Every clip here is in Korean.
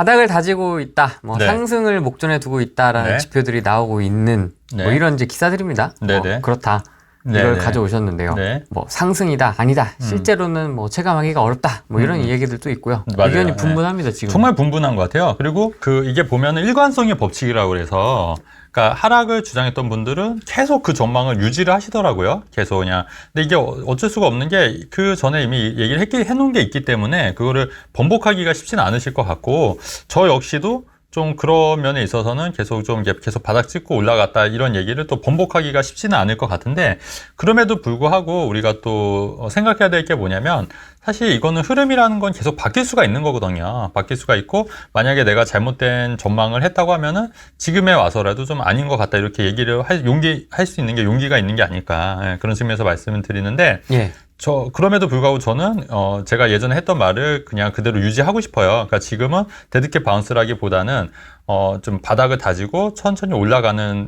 바닥을 다지고 있다, 뭐 네. 상승을 목전에 두고 있다라는 네. 지표들이 나오고 있는 네. 뭐 이런 이제 기사들입니다. 네네. 그렇다. 네, 이걸 네. 가져오셨는데요. 네. 뭐 상승이다, 아니다. 실제로는 뭐 체감하기가 어렵다. 뭐 이런 얘기들도 있고요. 맞아요. 의견이 분분합니다, 지금. 정말 분분한 것 같아요. 그리고 이게 보면은 일관성의 법칙이라고 그래서, 그러니까 하락을 주장했던 분들은 계속 그 전망을 유지를 하시더라고요. 계속 그냥. 근데 이게 어쩔 수가 없는 게 그 전에 이미 얘기를 해놓은 게 있기 때문에 그거를 번복하기가 쉽지는 않으실 것 같고, 저 역시도 좀 그런 면에 있어서는 계속 바닥 찍고 올라갔다 이런 얘기를 또 번복하기가 쉽지는 않을 것 같은데, 그럼에도 불구하고 우리가 또 생각해야 될 게 뭐냐면, 사실 이거는 흐름이라는 건 계속 바뀔 수가 있는 거거든요. 바뀔 수가 있고, 만약에 내가 잘못된 전망을 했다고 하면은 지금에 와서라도 좀 아닌 것 같다 이렇게 얘기를 할 수 있는 게 용기가 있는 게 아닐까, 예, 그런 측면에서 말씀을 드리는데, 예. 그럼에도 불구하고 저는, 제가 예전에 했던 말을 그냥 그대로 유지하고 싶어요. 그러니까 지금은 데드캣 바운스라기보다는, 좀 바닥을 다지고 천천히 올라가는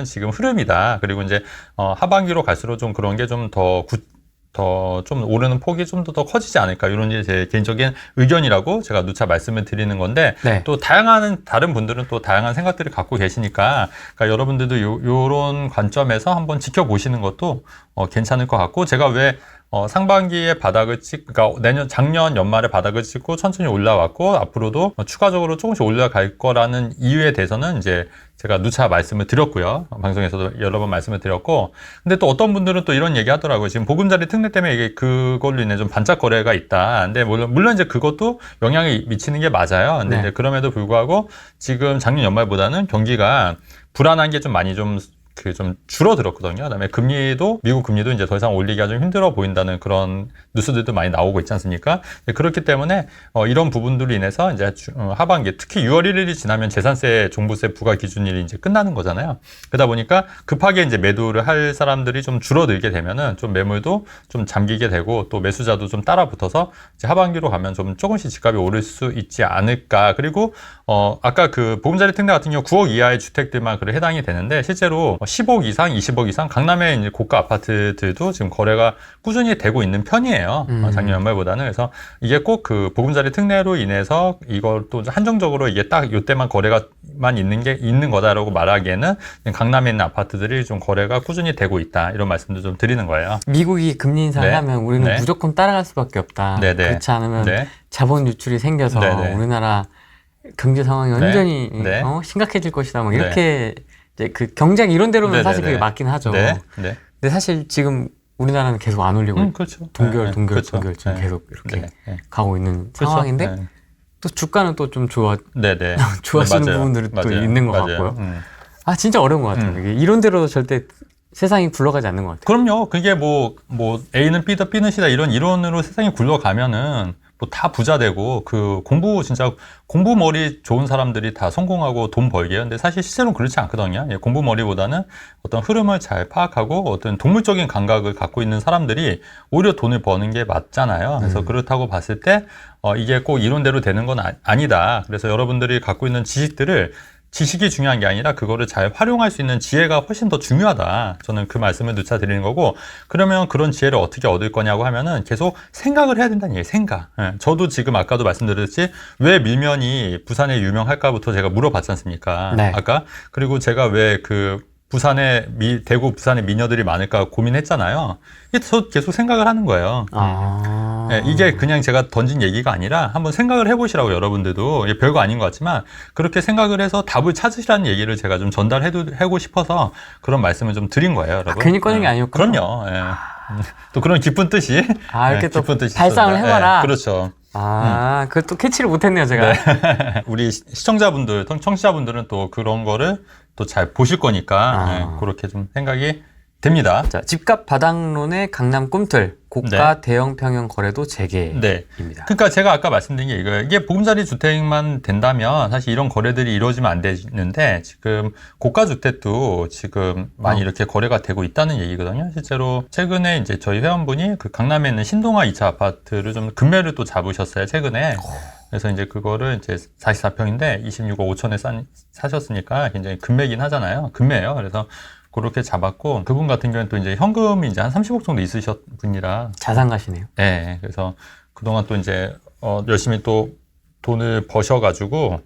지금 흐름이다. 그리고 이제, 하반기로 갈수록 좀 그런 게 좀 좀 오르는 폭이 좀 더 커지지 않을까. 이런 게 제 개인적인 의견이라고 제가 누차 말씀을 드리는 건데, 네. 또 다른 분들은 또 다양한 생각들을 갖고 계시니까, 그러니까 여러분들도 요런 관점에서 한번 지켜보시는 것도 괜찮을 것 같고, 제가 왜 상반기에 그러니까 작년 연말에 바닥을 찍고 천천히 올라왔고, 앞으로도 추가적으로 조금씩 올라갈 거라는 이유에 대해서는 이제 제가 누차 말씀을 드렸고요. 방송에서도 여러 번 말씀을 드렸고, 근데 또 어떤 분들은 또 이런 얘기 하더라고요. 지금 보금자리 특례 때문에 이게 그걸로 인해 좀 반짝 거래가 있다. 근데 물론 이제 그것도 영향이 미치는 게 맞아요. 근데 네. 이제 그럼에도 불구하고 지금 작년 연말보다는 경기가 불안한 게 좀 많이 좀 줄어들었거든요. 그다음에 미국 금리도 이제 더 이상 올리기가 좀 힘들어 보인다는 그런 뉴스들도 많이 나오고 있지 않습니까? 그렇기 때문에 이런 부분들로 인해서 이제 하반기, 특히 6월 1일이 지나면 재산세, 종부세 부과 기준일이 이제 끝나는 거잖아요. 그러다 보니까 급하게 이제 매도를 할 사람들이 좀 줄어들게 되면은 좀 매물도 좀 잠기게 되고, 또 매수자도 좀 따라붙어서 이제 하반기로 가면 좀 조금씩 집값이 오를 수 있지 않을까. 그리고 아까 그 보금자리 특례 같은 경우 9억 이하의 주택들만 그래 해당이 되는데, 실제로 10억 이상, 20억 이상 강남의 이제 고가 아파트들도 지금 거래가 꾸준히 되고 있는 편이에요. 작년 연말보다는. 그래서 이게 꼭 그 보금자리 특례로 인해서 이걸 또 한정적으로 이게 딱 이때만 거래가만 있는 거다라고 말하기에는 강남에 있는 아파트들이 좀 거래가 꾸준히 되고 있다. 이런 말씀도 좀 드리는 거예요. 미국이 금리 인상을 네. 하면 우리는 네. 무조건 따라갈 수밖에 없다. 네네. 그렇지 않으면 네. 자본 유출이 생겨서 네네. 우리나라 경제 상황이 완전히 네. 심각해질 것이다. 뭐 이렇게 이제 그 경제학 이론대로면 네네네. 사실 그게 맞긴 하죠. 네. 네. 근데 사실 지금 우리나라는 계속 안 올리고 그렇죠. 동결 그렇죠. 지금 네. 계속 이렇게 네. 가고 있는 그렇죠. 상황인데 네. 또 주가는 또 좀 네네. 좋아지는 네, 맞아요. 부분들이 또 맞아요. 있는 것 맞아요. 같고요. 아 진짜 어려운 것 같아요. 이게 이론대로 절대 세상이 굴러가지 않는 것 같아요. 그럼요. 그게 뭐 A는 B다, B는 C다 이런 이론으로 세상이 굴러가면은 뭐 다 부자 되고, 공부 머리 좋은 사람들이 다 성공하고 돈 벌게요. 근데 사실 실제로는 그렇지 않거든요. 공부 머리보다는 어떤 흐름을 잘 파악하고 어떤 동물적인 감각을 갖고 있는 사람들이 오히려 돈을 버는 게 맞잖아요. 그래서 그렇다고 봤을 때 이게 꼭 이론대로 되는 건 아니다. 그래서 여러분들이 갖고 있는 지식이 중요한 게 아니라 그거를 잘 활용할 수 있는 지혜가 훨씬 더 중요하다. 저는 그 말씀을 누차 드리는 거고, 그러면 그런 지혜를 어떻게 얻을 거냐고 하면은 계속 생각을 해야 된다는 얘기예요. 생각. 저도 지금 아까도 말씀드렸듯이 왜 밀면이 부산에 유명할까부터 제가 물어봤지 않습니까? 네. 아까. 그리고 제가 왜 대구 부산에 미녀들이 많을까 고민했잖아요. 저 계속 생각을 하는 거예요. 네, 이게 그냥 제가 던진 얘기가 아니라 한번 생각을 해보시라고, 여러분들도. 이게 별거 아닌 것 같지만 그렇게 생각을 해서 답을 찾으시라는 얘기를 제가 좀 전달하고 싶어서 그런 말씀을 좀 드린 거예요, 여러분. 괜히 꺼낸 게 아니었군요. 그럼요. 예. 또 그런 기쁜 뜻이. 이렇게 또 기쁜 뜻이 발상을 있었습니다. 해봐라. 예, 그렇죠. 그걸 또 캐치를 못했네요, 제가. 네. 우리 시청자분들, 청취자분들은 또 그런 거를 또 잘 보실 거니까 그렇게 좀 생각이 됩니다. 자, 집값 바닥론의 강남 꿈틀, 고가 대형 평형 거래도 재개입니다. 네. 그러니까 제가 아까 말씀드린 게 이거예요. 이게 보금자리 주택만 된다면 사실 이런 거래들이 이루어지면 안 되는데, 지금 고가 주택도 지금 많이 이렇게 거래가 되고 있다는 얘기거든요. 실제로 최근에 이제 저희 회원분이 그 강남에 있는 신동아 2차 아파트를 좀 금매를 또 잡으셨어요, 최근에. 그래서 이제 그거를 이제 44평인데 26억 5천에 사셨으니까 굉장히 금매긴 하잖아요. 금매예요. 그래서 그렇게 잡았고, 그분 같은 경우는 또 이제 현금이 이제 한 30억 정도 있으셨 분이라. 자산가시네요. 네. 그래서 그동안 또 이제, 열심히 또 돈을 버셔가지고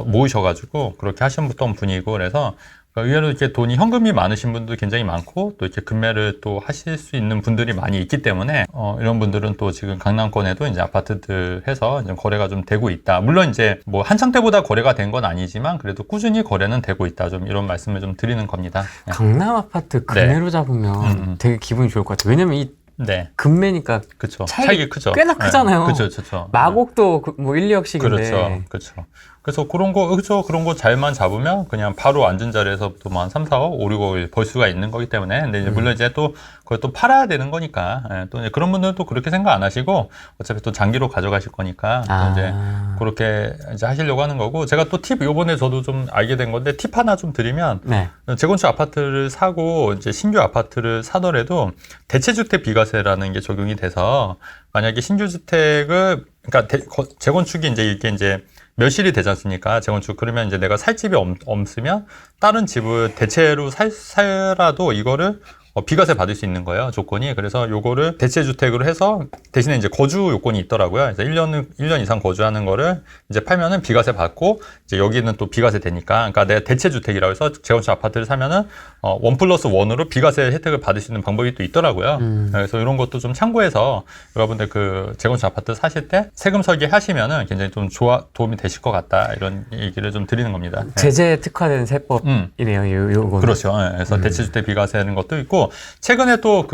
모으셔가지고 그렇게 하셨던 분이고 그래서 의외로 이렇게 돈이 현금이 많으신 분도 굉장히 많고 또 이렇게 금매를 또 하실 수 있는 분들이 많이 있기 때문에 이런 분들은 또 지금 강남권에도 이제 아파트들 해서 이제 거래가 좀 되고 있다. 물론 이제 뭐 한창 때보다 거래가 된 건 아니지만 그래도 꾸준히 거래는 되고 있다. 좀 이런 말씀을 좀 드리는 겁니다. 강남 아파트 금매로 잡으면 되게 기분이 좋을 것 같아요. 왜냐면 이 네. 금매니까 그쵸. 차익이 크죠. 꽤나 크잖아요. 그쵸. 마곡도 뭐 1, 2억씩인데. 그렇죠. 그래서 그런 거 잘만 잡으면 그냥 바로 앉은 자리에서부터 뭐 한 3, 4억, 5, 6억을 벌 수가 있는 거기 때문에. 근데 이제 물론 이제 또 그걸 또 팔아야 되는 거니까. 또 이제 그런 분들은 또 그렇게 생각 안 하시고 어차피 또 장기로 가져가실 거니까. 또 이제 그렇게 이제 하시려고 하는 거고. 제가 또 팁, 요번에 저도 좀 알게 된 건데 팁 하나 좀 드리면. 네. 재건축 아파트를 사고 이제 신규 아파트를 사더라도 대체주택 비과세라는 게 적용이 돼서 만약에 신규 주택을 그러니까 재건축이 이게 이제 멸실이 되지 않습니까? 재건축. 그러면 이제 내가 살 집이 없으면 다른 집을 대체로 살라도 이거를 비과세 받을 수 있는 거예요, 조건이. 그래서 요거를 대체주택으로 해서 대신에 이제 거주 요건이 있더라고요. 그래서 1년 이상 거주하는 거를 이제 팔면은 비과세 받고, 이제 여기는 또 비과세 되니까. 그러니까 내가 대체주택이라고 해서 재건축 아파트를 사면은, 1+1으로 비과세 혜택을 받을 수 있는 방법이 또 있더라고요. 그래서 이런 것도 좀 참고해서 여러분들 그 재건축 아파트 사실 때 세금 설계 하시면은 굉장히 좀 도움이 되실 것 같다. 이런 얘기를 좀 드리는 겁니다. 제재 특화된 세법이네요, 요거는. 그렇죠. 그래서 대체주택 비과세하는 것도 있고, 최근에 또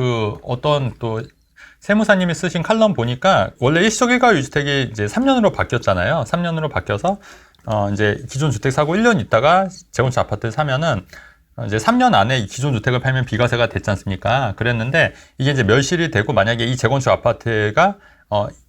어떤 또 세무사님이 쓰신 칼럼 보니까 원래 일시적 일가구 유주택이 이제 3년으로 바뀌었잖아요. 3년으로 바뀌어서 이제 기존 주택 사고 1년 있다가 재건축 아파트를 사면은 이제 3년 안에 이 기존 주택을 팔면 비과세가 됐지 않습니까? 그랬는데 이게 이제 멸실이 되고 만약에 이 재건축 아파트가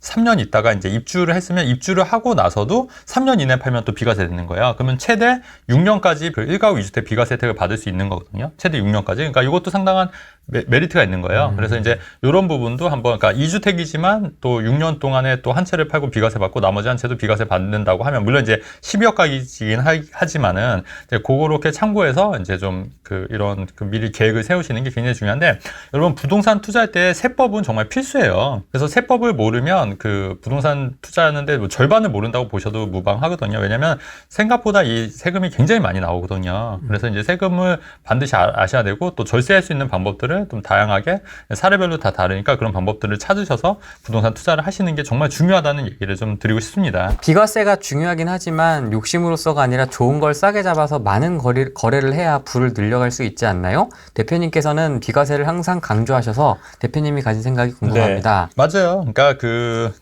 3년 있다가 이제 입주를 했으면 입주를 하고 나서도 3년 이내 팔면 또 비과세 되는 거예요. 그러면 최대 6년까지 그 1가구 2주택 비과세 혜택을 받을 수 있는 거거든요. 최대 6년까지. 그러니까 이것도 상당한 메리트가 있는 거예요. 그래서 이제 이런 부분도 한번, 그러니까 2주택이지만 또 6년 동안에 또 한 채를 팔고 비과세 받고 나머지 한 채도 비과세 받는다고 하면, 물론 이제 12억까지긴 하지만은, 이제 그거렇게 참고해서 이제 좀 이런 미리 계획을 세우시는 게 굉장히 중요한데, 여러분 부동산 투자할 때 세법은 정말 필수예요. 그래서 세법을 모르면 그 부동산 투자하는데 뭐 절반을 모른다고 보셔도 무방하거든요. 왜냐면 생각보다 이 세금이 굉장히 많이 나오거든요. 그래서 이제 세금을 반드시 아셔야 되고, 또 절세할 수 있는 방법들을 좀 다양하게 사례별로 다 다르니까 그런 방법들을 찾으셔서 부동산 투자를 하시는 게 정말 중요하다는 얘기를 좀 드리고 싶습니다. 비과세가 중요하긴 하지만 욕심으로서가 아니라 좋은 걸 싸게 잡아서 많은 거래를 해야 부를 늘려갈 수 있지 않나요? 대표님께서는 비과세를 항상 강조하셔서 대표님이 가진 생각이 궁금합니다. 네, 맞아요. 그러니까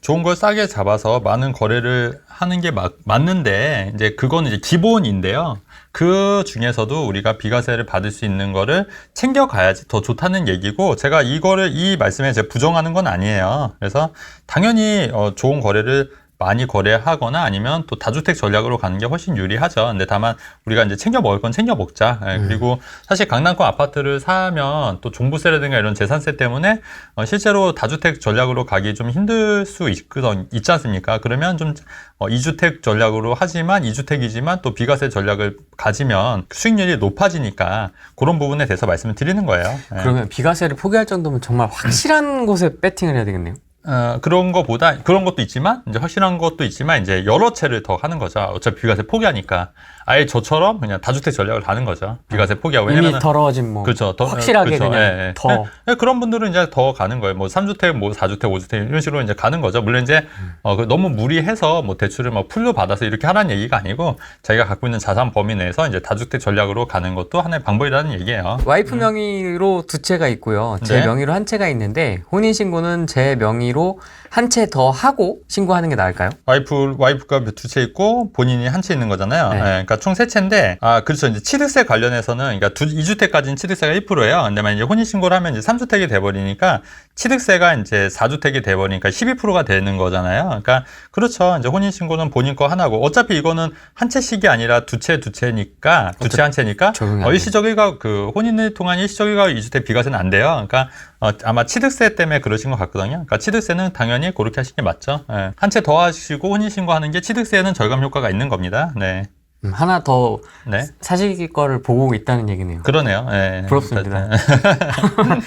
좋은 걸 싸게 잡아서 많은 거래를 하는 게 맞는데, 이제 그건 이제 기본인데요. 그 중에서도 우리가 비과세를 받을 수 있는 거를 챙겨가야지 더 좋다는 얘기고, 제가 이 말씀에 제가 부정하는 건 아니에요. 그래서 당연히 좋은 거래를 많이 거래하거나 아니면 또 다주택 전략으로 가는 게 훨씬 유리하죠. 근데 다만 우리가 이제 챙겨 먹을 건 챙겨 먹자. 그리고 사실 강남권 아파트를 사면 또 종부세라든가 이런 재산세 때문에 실제로 다주택 전략으로 가기 좀 힘들 수 있지 않습니까? 그러면 좀 2주택 전략으로 하지만 2주택이지만 또 비과세 전략을 가지면 수익률이 높아지니까 그런 부분에 대해서 말씀을 드리는 거예요. 그러면 비과세를 포기할 정도면 정말 확실한 곳에 배팅을 해야 되겠네요. 그런 것도 있지만, 이제 확실한 것도 있지만, 이제 여러 채를 더 하는 거죠. 어차피 비과세 포기하니까. 아예 저처럼 그냥 다주택 전략을 가는 거죠. 비과세 포기하고. 왜냐면 이미 더러워진 그렇죠. 확실하게 그렇죠. 그냥 더. 그런 분들은 이제 더 가는 거예요. 뭐 3주택, 뭐 4주택, 5주택 이런 식으로 이제 가는 거죠. 물론 이제 너무 무리해서 뭐 대출을 막 풀로 받아서 이렇게 하라는 얘기가 아니고, 자기가 갖고 있는 자산 범위 내에서 이제 다주택 전략으로 가는 것도 하나의 방법이라는 얘기예요. 와이프 명의로 2채가 있고요. 제 네. 명의로 1채가 있는데 혼인신고는 제 명의로 1채 더 하고 신고하는 게 나을까요? 와이프가 2채 있고 본인이 1채 있는 거잖아요. 네. 그러니까 총 3채인데, 그렇죠. 이제 취득세 관련해서는, 그러니까 2주택까지는 취득세가 1%예요. 근데 만약에 혼인신고를 하면 이제 3주택이 돼버리니까 취득세가 이제 4주택이 돼버리니까 12%가 되는 거잖아요. 그러니까 그렇죠. 이제 혼인신고는 본인 거 하나고, 어차피 이거는 1채씩이 아니라 2채니까 2채니까 일시적 일가구, 혼인을 통한 일시적 일가구 2주택 비과세는 안 돼요. 그러니까 아마 취득세 때문에 그러신 것 같거든요. 그러니까 취득세는 당연히 그렇게 하시는 게 맞죠. 한 채 더 하시고 혼인신고 하는 게 취득세에는 절감 효과가 있는 겁니다. 네. 하나 더 네. 사실 거를 보고 있다는 얘기네요. 그러네요. 네. 부럽습니다.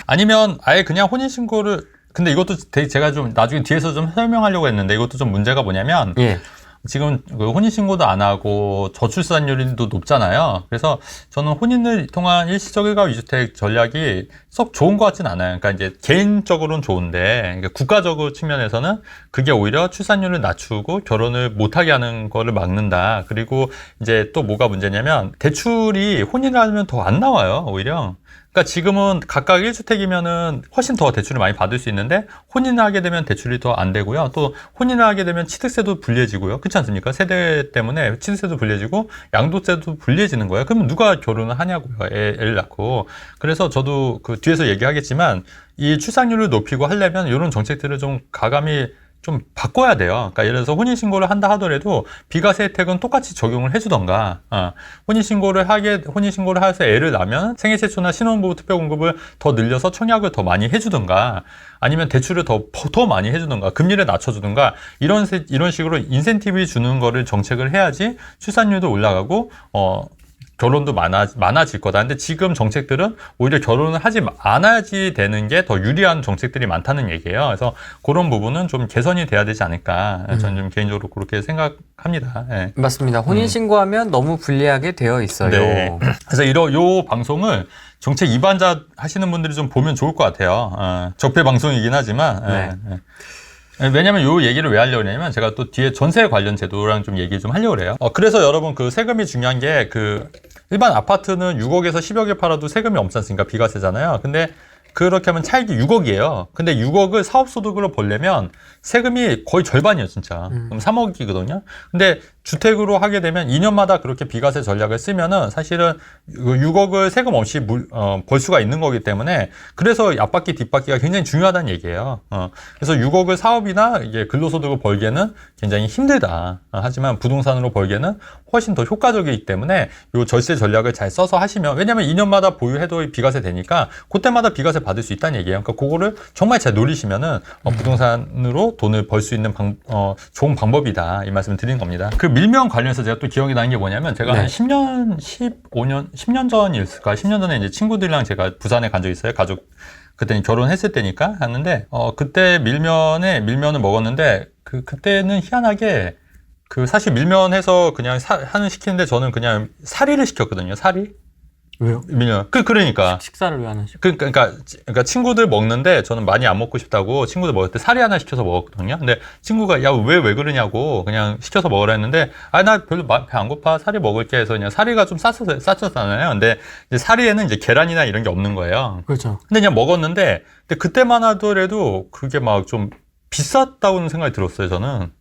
아니면 아예 그냥 혼인신고를, 근데 이것도 제가 좀 나중에 뒤에서 좀 설명하려고 했는데 이것도 좀 문제가 뭐냐면, 예. 지금 그 혼인신고도 안 하고 저출산율도 높잖아요. 그래서 저는 혼인을 통한 일시적 일가 위주택 전략이 썩 좋은 것 같진 않아요. 그러니까 이제 개인적으로는 좋은데 그러니까 국가적으로 측면에서는 그게 오히려 출산율을 낮추고 결혼을 못하게 하는 거를 막는다. 그리고 이제 또 뭐가 문제냐면 대출이 혼인을 하면 더 안 나와요. 오히려. 그러니까 지금은 각각 1주택이면은 훨씬 더 대출을 많이 받을 수 있는데 혼인을 하게 되면 대출이 더 안 되고요. 또 혼인을 하게 되면 취득세도 불리해지고요. 그렇지 않습니까? 세대 때문에 취득세도 불리해지고 양도세도 불리해지는 거예요. 그러면 누가 결혼을 하냐고요. 애를 낳고. 그래서 저도 그 뒤에서 얘기하겠지만 이 출산율을 높이고 하려면 이런 정책들을 좀 가감히 좀 바꿔야 돼요. 그러니까 예를 들어서 혼인신고를 한다 하더라도 비과세 혜택은 똑같이 적용을 해주던가, 혼인신고를 해서 애를 낳으면 생애세초나 신혼부부 특별공급을 더 늘려서 청약을 더 많이 해주던가, 아니면 대출을 더 많이 해주던가, 금리를 낮춰주던가, 이런 식으로 인센티브 주는 거를 정책을 해야지 출산율도 올라가고, 결혼도 많아질 거다. 근데 지금 정책들은 오히려 결혼을 하지 않아야지 되는 게 더 유리한 정책들이 많다는 얘기예요. 그래서 그런 부분은 좀 개선이 돼야 되지 않을까. 저는 좀 개인적으로 그렇게 생각합니다. 네. 맞습니다. 혼인신고하면 너무 불리하게 되어 있어요. 네. 그래서 요 방송을 정책 이반자 하시는 분들이 좀 보면 좋을 것 같아요. 적폐 방송이긴 하지만. 네. 왜냐면 요 얘기를 왜 하려고 하냐면 제가 또 뒤에 전세 관련 제도랑 좀 얘기 좀 하려고 그래요. 그래서 여러분 그 세금이 중요한 게 그 일반 아파트는 6억에서 10억 에 팔아도 세금이 없지 않습니까? 비과세잖아요. 근데 그렇게 하면 차익이 6억이에요. 근데 6억을 사업소득으로 벌려면 세금이 거의 절반이에요, 진짜. 그럼 3억이거든요. 근데 주택으로 하게 되면 2년마다 그렇게 비과세 전략을 쓰면은 사실은 6억을 세금 없이 벌 수가 있는 거기 때문에 그래서 앞바퀴 뒷바퀴가 굉장히 중요하다는 얘기예요. 그래서 6억을 사업이나 이게 근로소득을 벌기에는 굉장히 힘들다. 하지만 부동산으로 벌기에는 훨씬 더 효과적이기 때문에 요 절세 전략을 잘 써서 하시면, 왜냐면 2년마다 보유해도 비과세 되니까 그때마다 비과세 받을 수 있다는 얘기예요. 그러니까 그거를 정말 잘 노리시면은 부동산으로 돈을 벌 수 있는 좋은 방법이다. 이 말씀을 드리는 겁니다. 그 밀면 관련해서 제가 또 기억이 나는 게 뭐냐면 제가 한 10년 전이었을까? 10년 전에 이제 친구들이랑 제가 부산에 간 적이 있어요. 가족 그때는 결혼했을 때니까 갔는데 그때 밀면을 먹었는데 그때는 희한하게 사실 밀면해서 그냥 시키는데 저는 그냥 사리를 시켰거든요. 사리. 왜요? 밀면. 그러니까. 식사를 왜 안 하시고? 그러니까 친구들 먹는데 저는 많이 안 먹고 싶다고 친구들 먹을 때 사리 하나 시켜서 먹었거든요. 근데 친구가 야, 왜 그러냐고 그냥 시켜서 먹으라 했는데 나 별로 배 안 고파. 사리 먹을게 해서 그냥 사리가 좀 쌌었잖아요. 근데 이제 사리에는 이제 계란이나 이런 게 없는 거예요. 그렇죠. 근데 그냥 먹었는데 근데 그때만 하더라도 그게 막 좀 비쌌다고는 생각이 들었어요, 저는.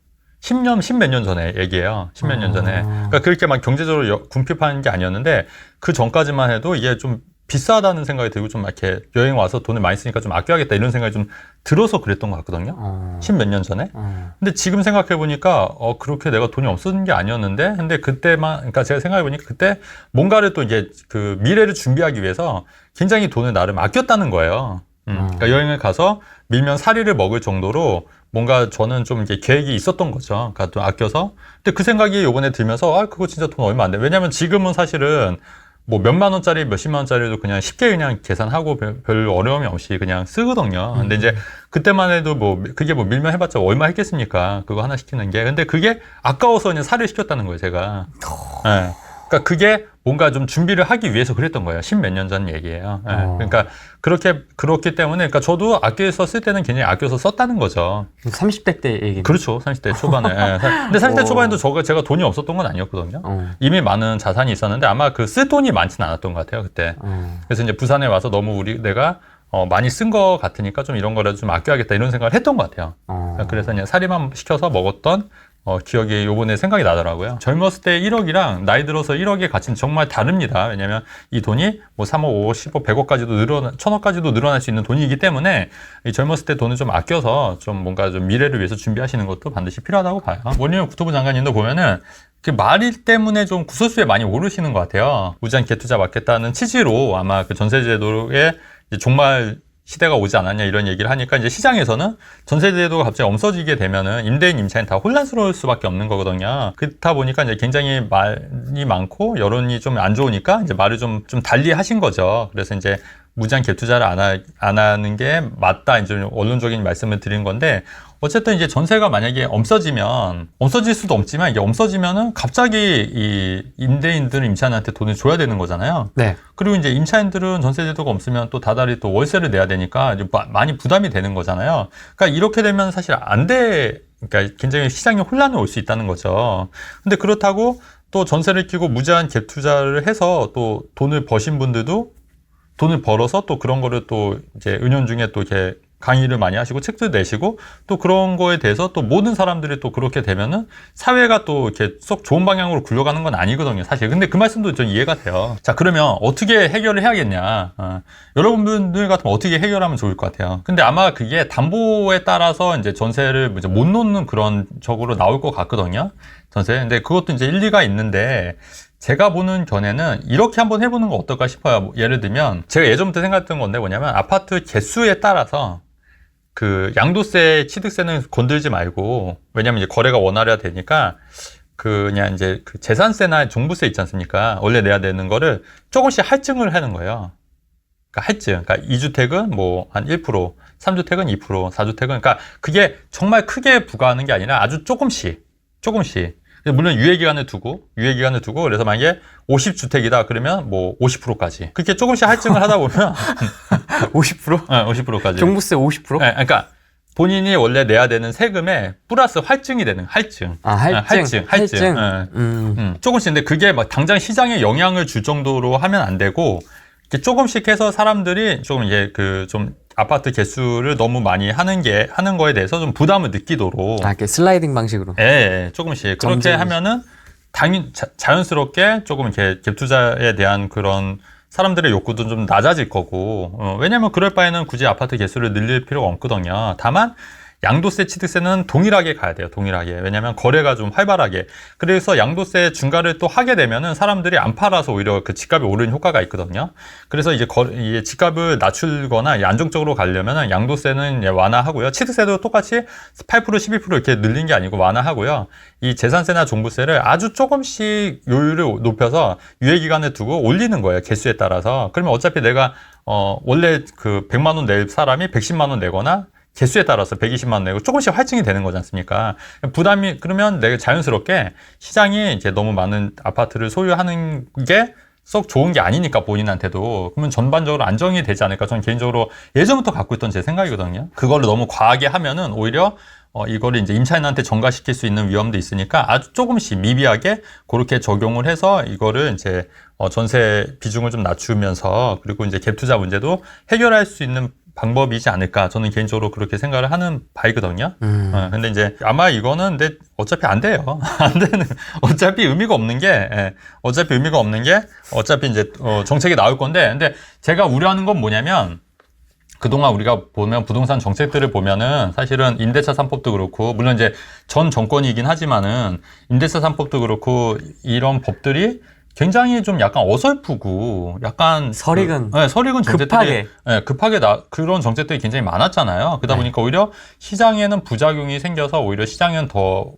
10몇 년 전에 얘기예요. 10몇 년 전에. 그러니까 그렇게 막 경제적으로 궁핍한 게 아니었는데 그 전까지만 해도 이게 좀 비싸다는 생각이 들고 좀 이렇게 여행 와서 돈을 많이 쓰니까 좀 아껴야겠다 이런 생각이 좀 들어서 그랬던 것 같거든요. 10몇 년 전에. 근데 지금 생각해 보니까 그렇게 내가 돈이 없었는 게 아니었는데 근데 그러니까 제가 생각해 보니까 그때 뭔가를 또 이제 그 미래를 준비하기 위해서 굉장히 돈을 나름 아꼈다는 거예요. 그러니까 여행을 가서 밀면 사리를 먹을 정도로 뭔가 저는 좀 이렇게 계획이 있었던 거죠. 그러니까 좀 아껴서. 근데 그 생각이 요번에 들면서 그거 진짜 돈 얼마 안 돼. 왜냐면 지금은 사실은 뭐 몇만 원짜리, 몇십만 원짜리도 그냥 쉽게 그냥 계산하고 별 어려움이 없이 그냥 쓰거든요. 근데 이제 그때만 해도 그게 밀면 해봤자 얼마 했겠습니까? 그거 하나 시키는 게. 근데 그게 아까워서 그냥 사리를 시켰다는 거예요, 제가. 네. 그러니까 그게 뭔가 좀 준비를 하기 위해서 그랬던 거예요. 10몇 년 전 얘기예요. 네. 그러니까 그렇기 때문에 그러니까 저도 아껴서 쓸 때는 굉장히 아껴서 썼다는 거죠. 30대 때 얘기. 그렇죠. 30대 초반에. 네. 근데 30대 초반에도 제가 돈이 없었던 건 아니었거든요. 이미 많은 자산이 있었는데 아마 쓸 돈이 많지는 않았던 것 같아요, 그때. 그래서 이제 부산에 와서 너무 내가 많이 쓴 거 같으니까 좀 이런 거라도 좀 아껴야겠다 이런 생각을 했던 것 같아요. 그래서 그냥 사리만 시켜서 먹었던 기억이 요번에 생각이 나더라고요. 젊었을 때 1억이랑 나이 들어서 1억의 가치는 정말 다릅니다. 왜냐면 이 돈이 3억, 5억, 10억, 100억까지도 1000억까지도 늘어날 수 있는 돈이기 때문에 이 젊었을 때 돈을 좀 아껴서 좀 뭔가 좀 미래를 위해서 준비하시는 것도 반드시 필요하다고 봐요. 원희룡 국토부 장관님도 보면은 그 말 때문에 좀 구설수에 많이 오르시는 것 같아요. 무제한 개투자 막겠다는 취지로 아마 그 전세제도에 종말 시대가 오지 않았냐 이런 얘기를 하니까 이제 시장에서는 전세제도가 갑자기 없어지게 되면은 임대인 임차인 다 혼란스러울 수밖에 없는 거거든요. 그렇다 보니까 이제 굉장히 말이 많고 여론이 좀 안 좋으니까 이제 말을 좀 달리 하신 거죠. 그래서 이제 무제한 갭 투자를 안 하는 게 맞다 이제 언론적인 말씀을 드린 건데 어쨌든 이제 전세가 만약에 없어질 수도 없지만 이게 없어지면은 갑자기 이 임대인들은 임차인한테 돈을 줘야 되는 거잖아요. 네. 그리고 이제 임차인들은 전세 제도가 없으면 또 다달이 또 월세를 내야 되니까 이제 많이 부담이 되는 거잖아요. 그러니까 이렇게 되면 사실 그러니까 굉장히 시장에 혼란이 올 수 있다는 거죠. 근데 그렇다고 또 전세를 끼고 무제한 갭 투자를 해서 또 돈을 버신 분들도 돈을 벌어서 또 그런 거를 또 이제 은연중에 또 이렇게 강의를 많이 하시고 책도 내시고 또 그런 거에 대해서 또 모든 사람들이 또 그렇게 되면은 사회가 또 이렇게 썩 좋은 방향으로 굴러가는 건 아니거든요, 사실. 근데 그 말씀도 좀 이해가 돼요. 자, 그러면 어떻게 해결을 해야겠냐. 여러분들 같으면 어떻게 해결하면 좋을 것 같아요. 근데 아마 그게 담보에 따라서 이제 전세를 이제 못 놓는 그런 적으로 나올 것 같거든요. 전세. 근데 그것도 이제 일리가 있는데 제가 보는 견해는 이렇게 한번 해보는 거 어떨까 싶어요. 예를 들면 제가 예전부터 생각했던 건데 뭐냐면 아파트 개수에 따라서 그 양도세, 취득세는 건들지 말고 왜냐면 이제 거래가 원활해야 되니까 그냥 이제 그 재산세나 종부세 있지 않습니까? 원래 내야 되는 거를 조금씩 할증을 하는 거예요. 그러니까 할증. 그러니까 2주택은 뭐 한 1%, 3주택은 2%, 4주택은 그러니까 그게 정말 크게 부과하는 게 아니라 아주 조금씩. 물론 유예기간을 두고 그래서 만약에 50주택이다 그러면 뭐 50%까지 그렇게 조금씩 할증을 하다 보면 50%? 네, 50%까지 종부세 50%? 네, 그러니까 본인이 원래 내야 되는 세금에 플러스 할증이 되는 할증. 아, 할증. 네. 조금씩 근데 그게 막 당장 시장에 영향을 줄 정도로 하면 안 되고 이렇게 조금씩 해서 사람들이 좀 이제 그 좀 아파트 개수를 너무 많이 하는 거에 대해서 좀 부담을 느끼도록. 이렇게 슬라이딩 방식으로. 예, 조금씩. 그렇게 하면은 자연스럽게 조금 이렇게 갭 투자에 대한 그런 사람들의 욕구도 좀 낮아질 거고, 왜냐면 그럴 바에는 굳이 아파트 개수를 늘릴 필요가 없거든요. 다만, 양도세, 취득세는 동일하게 가야 돼요. 동일하게. 왜냐면 거래가 좀 활발하게. 그래서 양도세 중과를 또 하게 되면은 사람들이 안 팔아서 오히려 그 집값이 오르는 효과가 있거든요. 그래서 이제 이제 집값을 낮추거나 안정적으로 가려면은 양도세는 완화하고요. 취득세도 똑같이 8%, 12% 이렇게 늘린 게 아니고 완화하고요. 이 재산세나 종부세를 아주 조금씩 요율을 높여서 유예기간에 두고 올리는 거예요. 개수에 따라서. 그러면 어차피 내가, 원래 그 100만 원 낼 사람이 110만 원 내거나 개수에 따라서 120만 원 내고 조금씩 할증이 되는 거지 않습니까? 부담이, 그러면 내가 자연스럽게 시장이 이제 너무 많은 아파트를 소유하는 게 썩 좋은 게 아니니까 본인한테도. 그러면 전반적으로 안정이 되지 않을까? 저는 개인적으로 예전부터 갖고 있던 제 생각이거든요. 그거를 너무 과하게 하면은 오히려 이거를 이제 임차인한테 전가시킬 수 있는 위험도 있으니까 아주 조금씩 미비하게 그렇게 적용을 해서 이거를 이제 전세 비중을 좀 낮추면서 그리고 이제 갭 투자 문제도 해결할 수 있는 방법이지 않을까 저는 개인적으로 그렇게 생각을 하는 바이거든요. 근데 이제 아마 이거는 근데 어차피 안 돼요. 안 되는 어차피 의미가 없는 게 어차피 이제 정책이 나올 건데 근데 제가 우려하는 건 뭐냐면 그동안 우리가 보면 부동산 정책들을 보면은 사실은 임대차 3법도 그렇고 물론 이제 전 정권이긴 하지만은 임대차 3법도 그렇고 이런 법들이 굉장히 좀 약간 어설프고 약간 설익은 정책들이 급하게 그런 정책들이 굉장히 많았잖아요. 그러다 보니까 오히려 시장에는 부작용이 생겨서 오히려 시장에는 더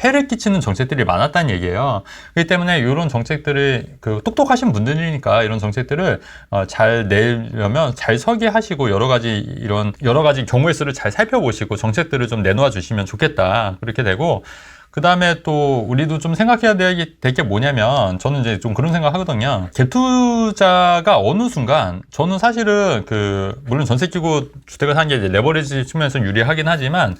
해를 끼치는 정책들이 많았다는 얘기예요. 그렇기 때문에 이런 정책들을 그 똑똑하신 분들이니까 이런 정책들을 잘 내려면 잘 설계하시고 여러 가지 경우의 수를 잘 살펴보시고 정책들을 좀 내놓아 주시면 좋겠다. 그렇게 되고 그 다음에 또 우리도 좀 생각해야 될 게 뭐냐면 저는 이제 좀 그런 생각 하거든요. 갭 투자가 어느 순간 저는 사실은 물론 전세 끼고 주택을 사는 게 이제 레버리지 측면에서 유리하긴 하지만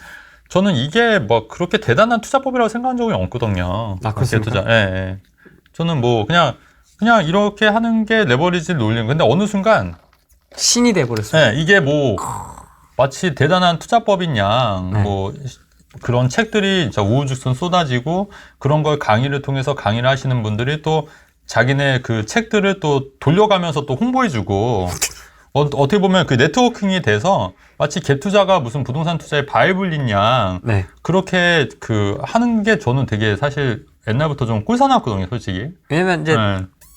저는 이게 뭐 그렇게 대단한 투자법이라고 생각한 적이 없거든요. 그렇습니까? 갭 투자. 예. 저는 뭐 그냥 이렇게 하는 게 레버리지를 놀리는 근데 어느 순간 신이 돼버렸어요. 예, 이게 뭐 마치 대단한 투자법인 양 뭐 그런 책들이 진짜 우후죽순 쏟아지고 그런 걸 강의를 통해서 강의를 하시는 분들이 또 자기네 그 책들을 또 돌려가면서 또 홍보해주고 어떻게 보면 그 네트워킹이 돼서 마치 갭 투자가 무슨 부동산 투자의 바이블인 양 그렇게 하는 게 저는 되게 사실 옛날부터 좀 꿀사나웠거든요, 솔직히. 왜냐면 이제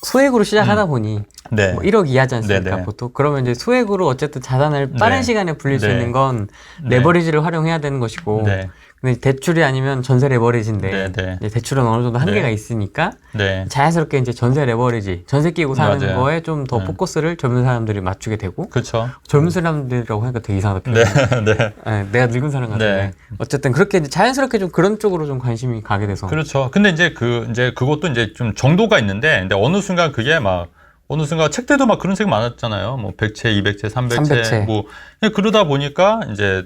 소액으로 시작하다 보니 뭐 1억 이하지 않습니까? 네네. 보통 그러면 이제 소액으로 어쨌든 자산을 빠른 시간에 불릴 수 있는 건 레버리지를 활용해야 되는 것이고 근데 대출이 아니면 전세 레버리지인데 네. 이제 대출은 어느 정도 한계가 네. 있으니까 네. 자연스럽게 이제 전세 레버리지, 전세 끼고 사는 맞아요. 거에 좀 더 네. 포커스를 젊은 사람들이 맞추게 되고 그렇죠. 젊은 사람들이라고 하니까 되게 이상하다. 네. 네. 네, 내가 늙은 사람 같은데 네. 어쨌든 그렇게 이제 자연스럽게 좀 그런 쪽으로 좀 관심이 가게 돼서 그렇죠. 근데 이제 그것도 이제 좀 정도가 있는데, 근데 어느 순간 그게 막, 어느 순간 책 때도 막 그런 책 많았잖아요. 뭐 100채, 200채, 300채. 300채. 뭐 그러다 보니까 이제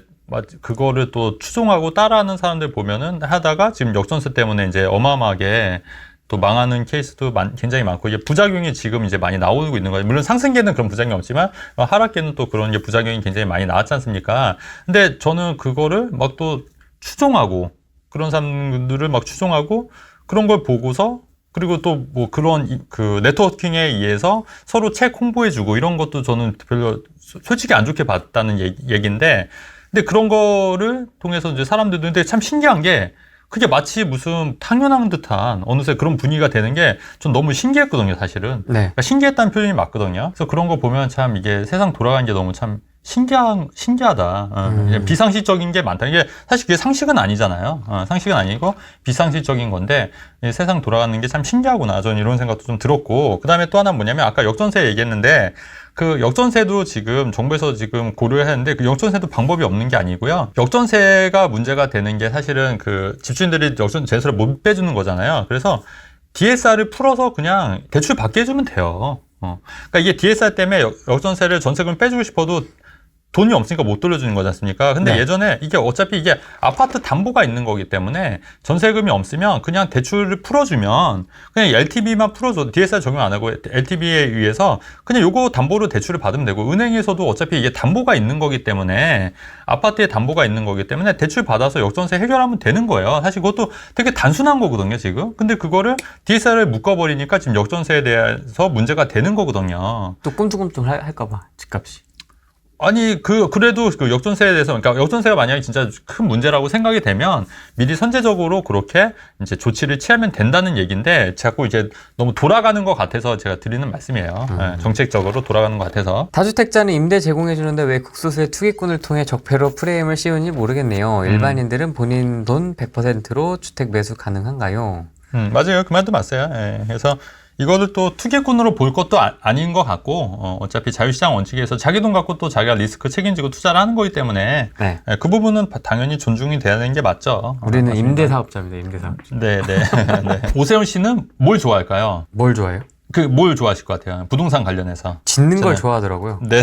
그거를 또 추종하고 따라하는 사람들 보면은 하다가 지금 역전세 때문에 이제 어마어마하게 또 망하는 케이스도 굉장히 많고, 이게 부작용이 지금 이제 많이 나오고 있는 거예요. 물론 상승계는 그런 부작용이 없지만 하락계는 또 그런 게 부작용이 굉장히 많이 나왔지 않습니까? 근데 저는 그거를 막 또 추종하고, 그런 사람들을 막 추종하고 그런 걸 보고서, 그리고 또 뭐 그런 그 네트워킹에 의해서 서로 책 홍보해주고 이런 것도 저는 별로 솔직히 안 좋게 봤다는 얘기인데, 근데 그런 거를 통해서 이제 사람들도, 근데 참 신기한 게 그게 마치 무슨 당연한 듯한 어느새 그런 분위기가 되는 게 전 너무 신기했거든요, 사실은. 네. 그러니까 신기했다는 표현이 맞거든요. 그래서 그런 거 보면 참 이게 세상 돌아가는 게 너무 참 신기하다. 비상식적인 게 많다. 이게 사실 그게 상식은 아니잖아요. 상식은 아니고 비상식적인 건데, 세상 돌아가는 게 참 신기하구나. 저는 이런 생각도 좀 들었고, 그 다음에 또 하나는 뭐냐면 아까 역전세 얘기했는데, 그 역전세도 지금 정부에서 지금 고려를 했는데, 그 역전세도 방법이 없는 게 아니고요. 역전세가 문제가 되는 게 사실은 그 집주인들이 역전세를 못 빼주는 거잖아요. 그래서 DSR을 풀어서 그냥 대출 받게 해주면 돼요. 그러니까 이게 DSR 때문에 역전세를 전세금을 빼주고 싶어도 돈이 없으니까 못 돌려주는 거지 않습니까? 근데 네. 예전에 이게 어차피 이게 아파트 담보가 있는 거기 때문에 전세금이 없으면 그냥 대출을 풀어주면 그냥 LTV만 풀어줘. DSR 적용 안 하고 LTV에 의해서 그냥 요거 담보로 대출을 받으면 되고, 은행에서도 어차피 이게 담보가 있는 거기 때문에, 아파트에 담보가 있는 거기 때문에 대출 받아서 역전세 해결하면 되는 거예요. 사실 그것도 되게 단순한 거거든요, 지금. 근데 그거를 DSR을 묶어버리니까 지금 역전세에 대해서 문제가 되는 거거든요. 또 꿈틀꿈틀 할까봐 집값이. 아니, 그래도 그 역전세에 대해서, 그러니까 역전세가 만약에 진짜 큰 문제라고 생각이 되면 미리 선제적으로 그렇게 이제 조치를 취하면 된다는 얘기인데, 자꾸 이제 너무 돌아가는 것 같아서 제가 드리는 말씀이에요. 네, 정책적으로 돌아가는 것 같아서. 다주택자는 임대 제공해주는데 왜 극소수의 투기꾼을 통해 적폐로 프레임을 씌우는지 모르겠네요. 일반인들은 본인 돈 100%로 주택 매수 가능한가요? 맞아요. 그 말도 맞아요. 예, 그래서 이거를 또 투기꾼으로 볼 것도 아닌 것 같고, 어차피 자유시장 원칙에서 자기 돈 갖고 또 자기가 리스크 책임지고 투자를 하는 거기 때문에, 네. 예, 그 부분은 당연히 존중이 돼야 되는 게 맞죠. 우리는 맞습니다. 임대사업자입니다. 임대사업자. 네. 네. 오세훈 씨는 뭘 좋아할까요? 뭘 좋아해요? 뭘 좋아하실 것 같아요? 부동산 관련해서. 짓는 걸 저는- 좋아하더라고요. 네.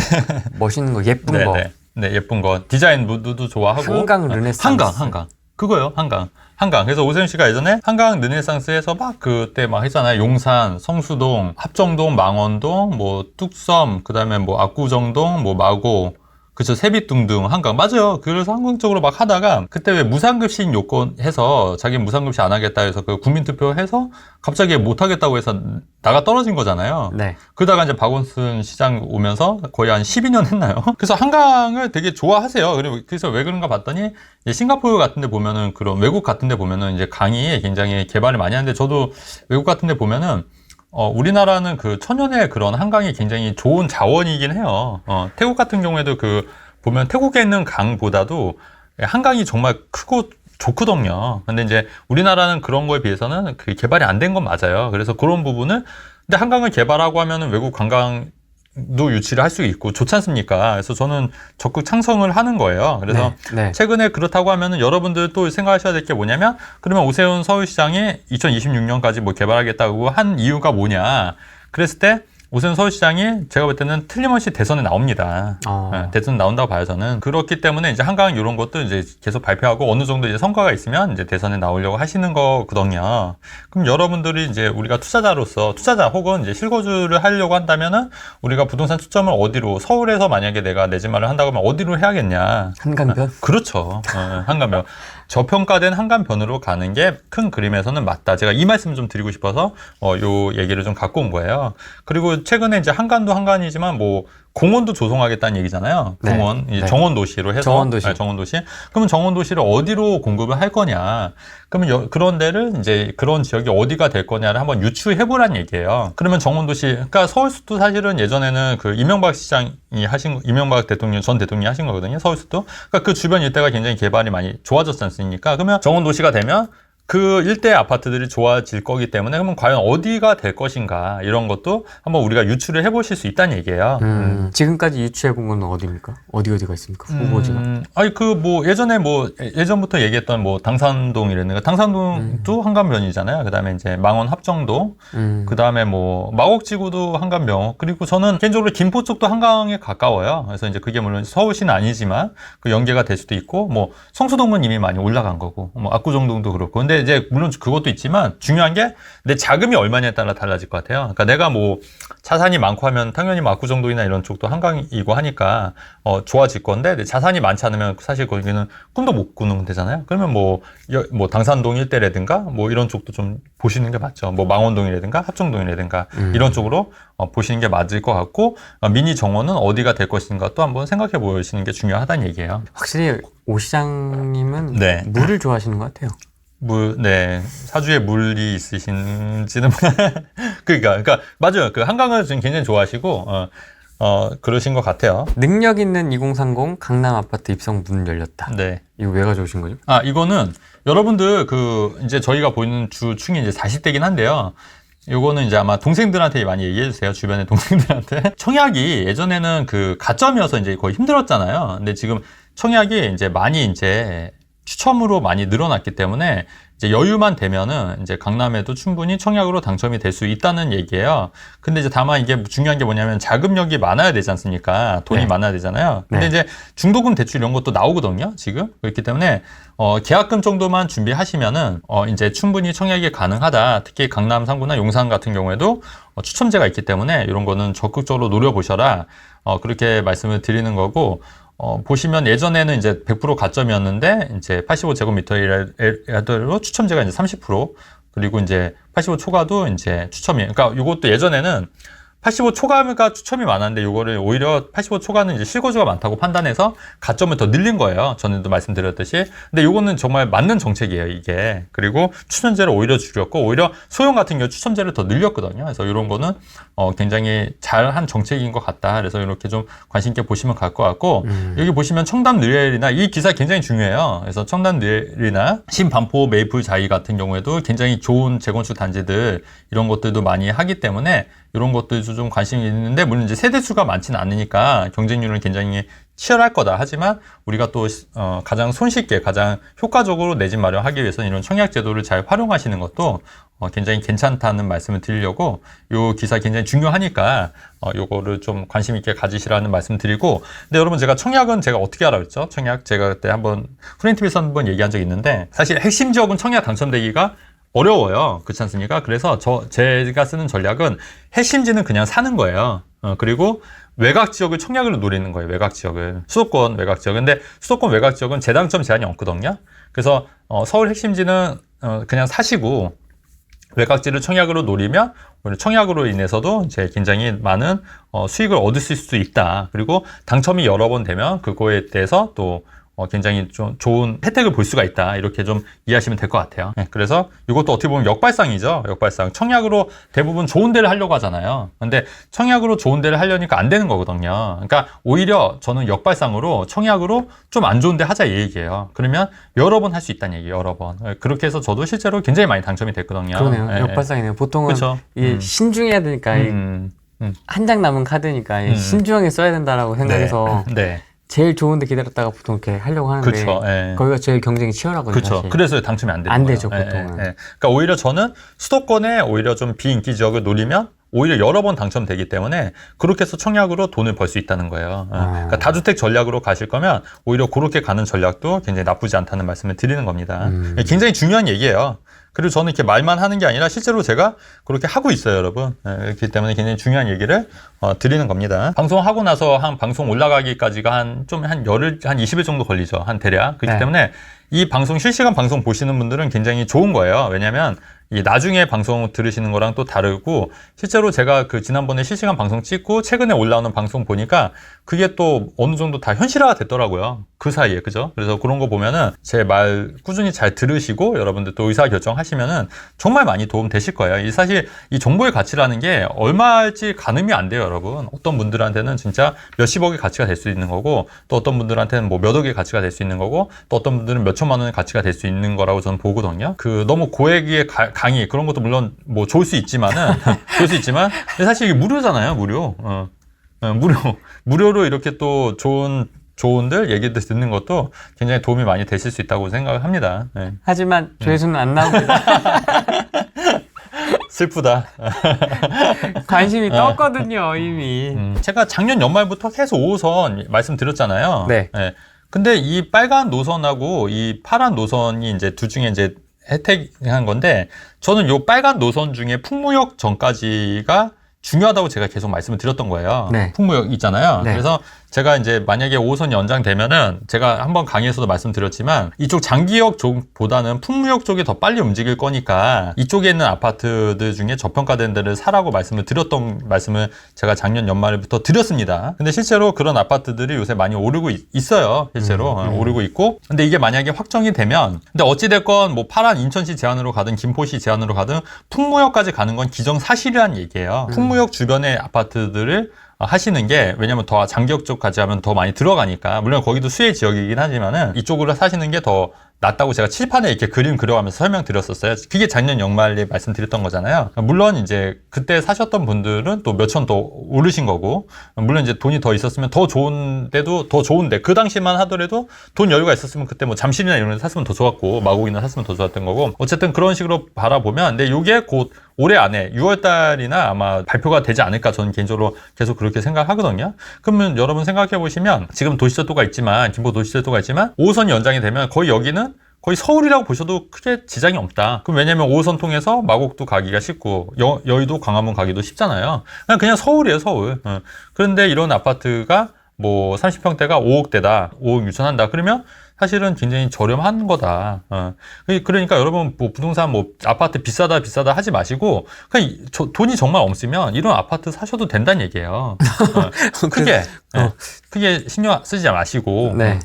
멋있는 거, 예쁜 거. 네, 예쁜 거. 디자인 무드도 좋아하고. 한강 르네상스. 한강. 그거요, 한강. 그래서 오세훈 씨가 예전에 한강 르네상스에서 막 그때 막 했잖아요. 용산, 성수동, 합정동, 망원동, 뭐 뚝섬, 그 다음에 뭐 압구정동, 뭐 마고, 그쵸, 세빛둥둥, 한강. 맞아요. 그래서 한강적으로 막 하다가 그때 왜 무상급식 요건 해서 자기 무상급식 안 하겠다 해서 그 국민투표 해서 갑자기 못 하겠다고 해서 나가 떨어진 거잖아요. 네. 그러다가 이제 박원순 시장 오면서 거의 한 12년 했나요? 그래서 한강을 되게 좋아하세요. 그래서 왜 그런가 봤더니 이제 싱가포르 같은 데 보면은, 그런 외국 같은 데 보면은 이제 강이 굉장히 개발을 많이 하는데, 저도 외국 같은 데 보면은 우리나라는 그 천연의 그런 한강이 굉장히 좋은 자원이긴 해요. 태국 같은 경우에도 보면 태국에 있는 강보다도 한강이 정말 크고 좋거든요. 근데 이제 우리나라는 그런 거에 비해서는 그 개발이 안 된 건 맞아요. 그래서 그런 부분을, 근데 한강을 개발하고 하면은 외국 관광도 유치를 할 수 있고 좋지 않습니까? 그래서 저는 적극 찬성을 하는 거예요. 그래서 네. 최근에 그렇다고 하면은 여러분들 또 생각하셔야 될 게 뭐냐면, 그러면 오세훈 서울시장이 2026년까지 뭐 개발하겠다고 한 이유가 뭐냐? 그랬을 때 오세훈 서울시장이 제가 볼 때는 틀림없이 대선에 나옵니다. 네, 대선 나온다고 봐요, 저는. 그렇기 때문에 이제 한강 이런 것도 이제 계속 발표하고 어느 정도 이제 성과가 있으면 이제 대선에 나오려고 하시는 거거든요. 그럼 여러분들이 이제 우리가 투자자 혹은 이제 실거주를 하려고 한다면은 우리가 부동산 초점을 어디로, 서울에서 만약에 내가 내 집 마련을 한다고 하면 어디로 해야겠냐? 한강변? 그렇죠. 한강변. 저평가된 한강변으로 가는 게 큰 그림에서는 맞다. 제가 이 말씀 좀 드리고 싶어서 요 얘기를 좀 갖고 온 거예요. 그리고 최근에 이제 한강도 한강이지만 뭐 공원도 조성하겠다는 얘기잖아요. 네. 공원, 네. 정원도시로 해서. 정원도시. 네, 정원도시. 그러면 정원도시를 어디로 공급을 할 거냐. 그러면 그런 데를 이제 그런 지역이 어디가 될 거냐를 한번 유추해보란 얘기예요. 그러면 정원도시, 그러니까 서울수도 사실은 예전에는 그 이명박 시장이 이명박 대통령, 전 대통령이 하신 거거든요. 서울수도. 그러니까 그 주변 일대가 굉장히 개발이 많이 좋아졌지 않습니까? 그러면 정원도시가 되면 그 일대 아파트들이 좋아질 거기 때문에 그러면 과연 어디가 될 것인가 이런 것도 한번 우리가 유추를 해보실 수 있다는 얘기예요. 지금까지 유추해본 건 어디입니까? 어디가 있습니까? 후보지가? 아니 그 뭐 예전부터 얘기했던 뭐 당산동이라든가 당산동도 한강변이잖아요. 그다음에 이제 망원 합정동, 그다음에 뭐 마곡지구도 한강변, 그리고 저는 개인적으로 김포 쪽도 한강에 가까워요. 그래서 이제 그게 물론 서울시는 아니지만 그 연계가 될 수도 있고, 뭐 성수동은 이미 많이 올라간 거고, 뭐 압구정동도 그렇고. 근데 이제 물론 그것도 있지만 중요한 게 내 자금이 얼마냐에 따라 달라질 것 같아요. 그러니까 내가 뭐 자산이 많고 하면 당연히 뭐 압구정동이나 이런 쪽도 한강이고 하니까 좋아질 건데, 내 자산이 많지 않으면 사실 거기는 꿈도 못 꾸는 데잖아요. 그러면 뭐 당산동 일대라든가 뭐 이런 쪽도 좀 보시는 게 맞죠. 뭐 망원동이라든가 합정동이라든가 이런 쪽으로 보시는 게 맞을 것 같고, 미니 정원은 어디가 될 것인가 또 한번 생각해 보시는 게 중요하다는 얘기예요. 확실히 오 시장님은 네. 물을 좋아하시는 것 같아요. 네. 사주에 물이 있으신지는. 그러니까, 맞아요. 그 한강을 지금 굉장히 좋아하시고, 그러신 것 같아요. 능력 있는 2030 강남 아파트 입성 문 열렸다. 네. 이거 왜 가져오신 거죠? 이거는 여러분들 이제 저희가 보이는 주충이 이제 40대긴 한데요. 요거는 이제 아마 동생들한테 많이 얘기해 주세요. 주변의 동생들한테. 청약이 예전에는 그 가점이어서 이제 거의 힘들었잖아요. 근데 지금 청약이 이제 많이 이제 추첨으로 많이 늘어났기 때문에 이제 여유만 되면은 이제 강남에도 충분히 청약으로 당첨이 될 수 있다는 얘기예요. 근데 이제 다만 이게 중요한 게 뭐냐면 자금력이 많아야 되지 않습니까? 돈이 네. 많아야 되잖아요. 근데 네. 이제 중도금 대출 이런 것도 나오거든요, 지금. 그렇기 때문에 계약금 정도만 준비하시면은 이제 충분히 청약이 가능하다. 특히 강남 3구나 용산 같은 경우에도 추첨제가 있기 때문에 이런 거는 적극적으로 노려보셔라. 그렇게 말씀을 드리는 거고, 보시면 예전에는 이제 100% 가점이었는데 이제 85제곱미터로 추첨제가 이제 30%, 그리고 이제 85 초과도 이제 추첨이. 그러니까 이것도 예전에는 85 초과가 추첨이 많았는데 요거를 오히려 85 초과는 이제 실거주가 많다고 판단해서 가점을 더 늘린 거예요. 전에도 말씀드렸듯이. 근데 요거는 정말 맞는 정책이에요, 이게. 그리고 추첨제를 오히려 줄였고, 오히려 소형 같은 경우 추첨제를 더 늘렸거든요. 그래서 이런 거는 굉장히 잘한 정책인 것 같다. 그래서 이렇게 좀 관심 있게 보시면 갈 것 같고, 여기 보시면 청담 느엘이나 이 기사 굉장히 중요해요. 그래서 청담 느엘이나 신반포 메이플 자이 같은 경우에도 굉장히 좋은 재건축 단지들 이런 것들도 많이 하기 때문에 이런 것들도 좀 관심이 있는데, 물론 이제 세대수가 많지는 않으니까 경쟁률은 굉장히 치열할 거다. 하지만 우리가 또 가장 손쉽게 가장 효과적으로 내 집 마련하기 위해서는 이런 청약 제도를 잘 활용하시는 것도 굉장히 괜찮다는 말씀을 드리려고, 요 기사 굉장히 중요하니까 요거를 좀 관심 있게 가지시라는 말씀 드리고. 근데 여러분, 제가 청약은 제가 어떻게 알아요? 청약 제가 그때 한번 프렌티비에서 한번 얘기한 적이 있는데, 사실 핵심 지역은 청약 당첨되기가 어려워요. 그렇지 않습니까? 그래서 제가 쓰는 전략은 핵심지는 그냥 사는 거예요. 그리고 외곽 지역을 청약으로 노리는 거예요. 외곽 지역을. 수도권 외곽 지역. 근데 수도권 외곽 지역은 재당첨 제한이 없거든요. 그래서 서울 핵심지는 그냥 사시고, 외곽지를 청약으로 노리면 청약으로 인해서도 이제 굉장히 많은 수익을 얻을 수 있다. 그리고 당첨이 여러 번 되면 그거에 대해서 또 굉장히 좀 좋은 혜택을 볼 수가 있다. 이렇게 좀 이해하시면 될 것 같아요. 네, 그래서 이것도 어떻게 보면 역발상이죠. 역발상. 청약으로 대부분 좋은 데를 하려고 하잖아요. 근데 청약으로 좋은 데를 하려니까 안 되는 거거든요. 그러니까 오히려 저는 역발상으로 청약으로 좀 안 좋은 데 하자 이 얘기예요. 그러면 여러 번 할 수 있다는 얘기예요. 여러 번. 그렇게 해서 저도 실제로 굉장히 많이 당첨이 됐거든요. 그러네요. 네, 역발상이네요. 보통은 그렇죠. 이게 신중해야 되니까 한 장 남은 카드니까 신중하게 써야 된다라고 생각해서 네. 제일 좋은데 기다렸다가 보통 이렇게 하려고 하는데, 그렇죠. 예. 거기가 제일 경쟁이 치열하거든요. 그렇죠. 사실. 그래서 당첨이 안 되는 안 거예요. 되죠, 보통은. 그러니까 오히려 저는 수도권에 오히려 좀 비인기 지역을 노리면 오히려 여러 번 당첨되기 때문에 그렇게 해서 청약으로 돈을 벌 수 있다는 거예요. 그러니까 다주택 전략으로 가실 거면 오히려 그렇게 가는 전략도 굉장히 나쁘지 않다는 말씀을 드리는 겁니다. 굉장히 중요한 얘기예요. 그리고 저는 이렇게 말만 하는 게 아니라 실제로 제가 그렇게 하고 있어요, 여러분. 그렇기 때문에 굉장히 중요한 얘기를 드리는 겁니다. 방송하고 나서 한 방송 올라가기까지가 한 20일 정도 걸리죠. 한 대략. 그렇기 때문에 이 방송, 실시간 방송 보시는 분들은 굉장히 좋은 거예요. 왜냐면 이 나중에 방송 들으시는 거랑 또 다르고 실제로 제가 그 지난번에 실시간 방송 찍고 최근에 올라오는 방송 보니까 그게 또 어느 정도 다 현실화가 됐더라고요. 그 사이에 그죠? 그래서 그런 거 보면은 제 말 꾸준히 잘 들으시고 여러분들 또 의사 결정하시면은 정말 많이 도움 되실 거예요. 이 사실 이 정보의 가치라는 게 얼마일지 가늠이 안 돼요, 여러분. 어떤 분들한테는 진짜 몇십억의 가치가 될 수 있는 거고 또 어떤 분들한테는 뭐 몇 억의 가치가 될 수 있는 거고 또 어떤 분들은 몇 천만 원의 가치가 될 수 있는 거라고 저는 보거든요. 그 너무 고액의 강의 그런 것도 물론 뭐 좋을 수 있지만은 좋을 수 있지만 근데 사실 이게 무료잖아요, 무료. 무료로 이렇게 또 좋은들 얘기들 듣는 것도 굉장히 도움이 많이 되실 수 있다고 생각을 합니다. 네. 하지만 조회수는 안 나옵니다. 슬프다. 관심이 떴거든요, 이미. 제가 작년 연말부터 계속 5호선 말씀드렸잖아요. 네. 네. 근데 이 빨간 노선하고 이 파란 노선이 이제 둘 중에 이제 혜택한 건데 저는 요 빨간 노선 중에 풍무역 전까지가 중요하다고 제가 계속 말씀을 드렸던 거예요. 네. 풍무역 있잖아요. 네. 그래서 제가 이제 만약에 5호선이 연장되면은 제가 한번 강의에서도 말씀드렸지만 이쪽 장기역 쪽보다는 풍무역 쪽이 더 빨리 움직일 거니까 이쪽에 있는 아파트들 중에 저평가된 데를 사라고 말씀을 제가 작년 연말부터 드렸습니다. 근데 실제로 그런 아파트들이 요새 많이 오르고 있어요. 실제로 오르고 있고. 근데 이게 만약에 확정이 되면 근데 어찌됐건 뭐 파란 인천시 제한으로 가든 김포시 제한으로 가든 풍무역까지 가는 건 기정사실이라는 얘기예요. 풍무역 주변의 아파트들을 하시는 게 왜냐면 더 장기역 쪽까지 하면 더 많이 들어가니까 물론 거기도 수혜 지역이긴 하지만은 이쪽으로 사시는 게 더 낫다고 제가 칠판에 이렇게 그림 그려가면서 설명드렸었어요. 그게 작년 연말에 말씀드렸던 거잖아요. 물론 이제 그때 사셨던 분들은 또 몇천 더 오르신 거고 물론 이제 돈이 더 있었으면 더 좋은데도 더 좋은데 그 당시만 하더라도 돈 여유가 있었으면 그때 뭐 잠실이나 이런 데 샀으면 더 좋았고 마곡이나 샀으면 더 좋았던 거고 어쨌든 그런 식으로 바라보면 근데 이게 곧 올해 안에 6월달이나 아마 발표가 되지 않을까 저는 개인적으로 계속 그렇게 생각하거든요. 그러면 여러분 생각해 보시면 지금 도시철도가 있지만 김포 도시철도가 있지만 5호선이 연장이 되면 거의 여기는 거의 서울이라고 보셔도 크게 지장이 없다. 그럼 왜냐면 5호선 통해서 마곡도 가기가 쉽고 여의도 광화문 가기도 쉽잖아요. 그냥 서울이에요, 서울. 그런데 이런 아파트가 뭐 30평대가 5억대다, 5억 유천한다. 그러면 사실은 굉장히 저렴한 거다. 그러니까 여러분 뭐 부동산 뭐 아파트 비싸다 하지 마시고 그냥 돈이 정말 없으면 이런 아파트 사셔도 된다는 얘기예요. 크게 신경 쓰지 마시고. 네.